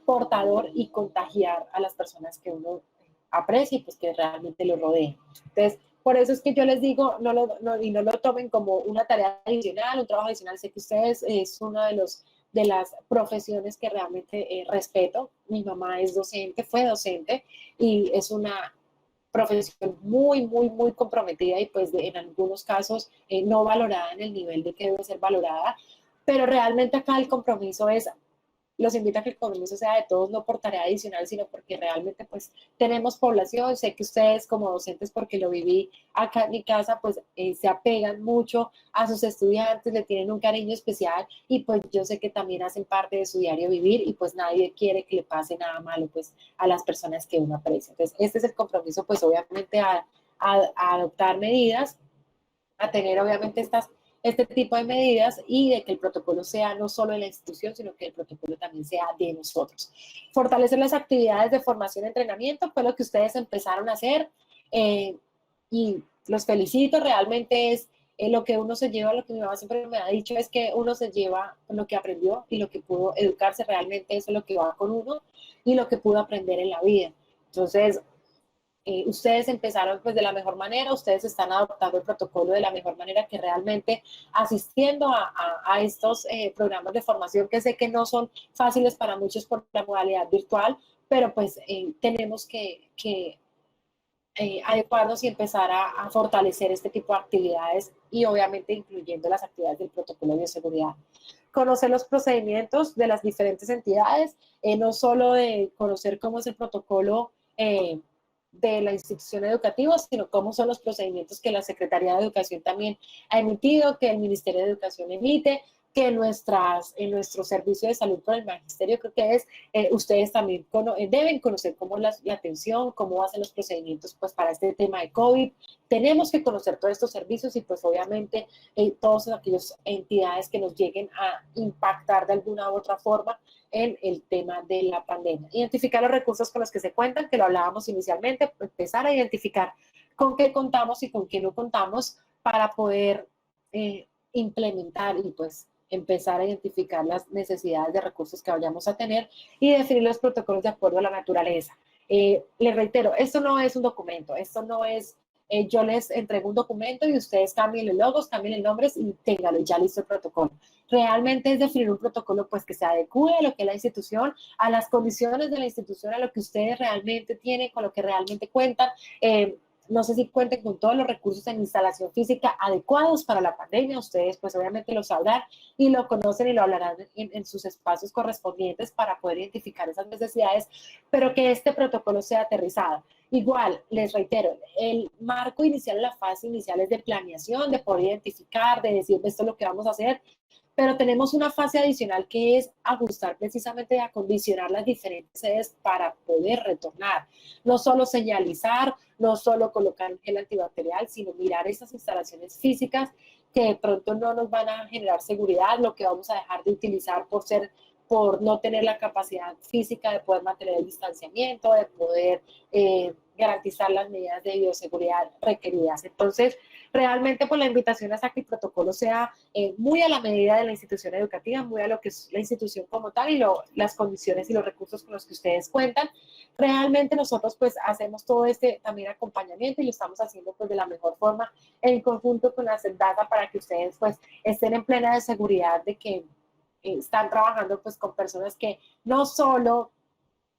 portador y contagiar a las personas que uno aprecia y pues que realmente lo rodeen. Entonces, por eso es que yo les digo, y no lo tomen como una tarea adicional, un trabajo adicional. Sé que ustedes es uno de las profesiones que realmente respeto. Mi mamá es docente, fue docente y es una profesión muy, muy, muy comprometida y pues en algunos casos no valorada en el nivel de que debe ser valorada. Pero realmente acá el compromiso es, los invito a que el compromiso sea de todos, no por tarea adicional, sino porque realmente pues tenemos población. Sé que ustedes como docentes, porque lo viví acá en mi casa, pues se apegan mucho a sus estudiantes, le tienen un cariño especial y pues yo sé que también hacen parte de su diario vivir y pues nadie quiere que le pase nada malo pues a las personas que uno aprecia. Entonces este es el compromiso pues obviamente a adoptar medidas, a tener obviamente este tipo de medidas y de que el protocolo sea no solo de la institución, sino que el protocolo también sea de nosotros. Fortalecer las actividades de formación y entrenamiento fue lo que ustedes empezaron a hacer y los felicito, realmente es lo que uno se lleva, lo que mi mamá siempre me ha dicho es que uno se lleva lo que aprendió y lo que pudo educarse, realmente eso es lo que va con uno y lo que pudo aprender en la vida. Entonces, ustedes empezaron pues de la mejor manera, ustedes están adoptando el protocolo de la mejor manera, que realmente asistiendo a estos programas de formación que sé que no son fáciles para muchos por la modalidad virtual, pero pues tenemos que adecuarnos y empezar a fortalecer este tipo de actividades y obviamente incluyendo las actividades del protocolo de bioseguridad. Conocer los procedimientos de las diferentes entidades, no solo de conocer cómo es el protocolo de la institución educativa, sino cómo son los procedimientos que la Secretaría de Educación también ha emitido, que el Ministerio de Educación emite, que en nuestro servicio de salud por el magisterio, creo que es, ustedes también deben conocer cómo la atención, cómo hacen los procedimientos pues para este tema de COVID. Tenemos que conocer todos estos servicios y pues obviamente todas aquellas entidades que nos lleguen a impactar de alguna u otra forma en el tema de la pandemia. Identificar los recursos con los que se cuentan, que lo hablábamos inicialmente, empezar a identificar con qué contamos y con qué no contamos para poder implementar y pues empezar a identificar las necesidades de recursos que vayamos a tener y definir los protocolos de acuerdo a la naturaleza. Les reitero, esto no es un documento, esto no es, yo les entrego un documento y ustedes cambien los logos, cambien los nombres y ténganlo, ya listo el protocolo. Realmente es definir un protocolo pues que se adecue a lo que es la institución, a las condiciones de la institución, a lo que ustedes realmente tienen, con lo que realmente cuentan. No sé si cuenten con todos los recursos en instalación física adecuados para la pandemia. Ustedes pues obviamente lo sabrán y lo conocen y lo hablarán en sus espacios correspondientes para poder identificar esas necesidades, pero que este protocolo sea aterrizado. Igual, les reitero, el marco inicial, la fase inicial es de planeación, de poder identificar, de decir esto es lo que vamos a hacer, pero tenemos una fase adicional que es ajustar precisamente y acondicionar las diferentes sedes para poder retornar. No solo señalizar, no solo colocar un gel antibacterial, sino mirar esas instalaciones físicas que de pronto no nos van a generar seguridad, lo que vamos a dejar de utilizar por no tener la capacidad física de poder mantener el distanciamiento, de poder garantizar las medidas de bioseguridad requeridas. Entonces, realmente pues la invitación es a que el protocolo sea muy a la medida de la institución educativa, muy a lo que es la institución como tal y las condiciones y los recursos con los que ustedes cuentan. Realmente nosotros pues hacemos todo este también acompañamiento y lo estamos haciendo pues de la mejor forma en conjunto con la CELDATA para que ustedes pues estén en plena de seguridad de que están trabajando pues con personas que no solo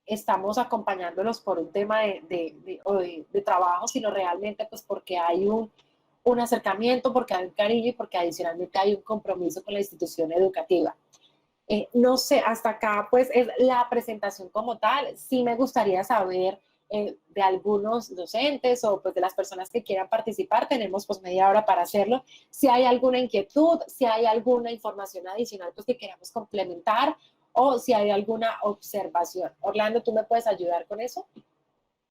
estamos acompañándolos por un tema de trabajo, sino realmente pues porque hay un acercamiento, porque hay un cariño y porque adicionalmente hay un compromiso con la institución educativa. No sé, hasta acá pues es la presentación como tal. Sí me gustaría saber de algunos docentes o pues de las personas que quieran participar, tenemos pues media hora para hacerlo. Si hay alguna inquietud, si hay alguna información adicional pues que queramos complementar o si hay alguna observación. Orlando, ¿tú me puedes ayudar con eso?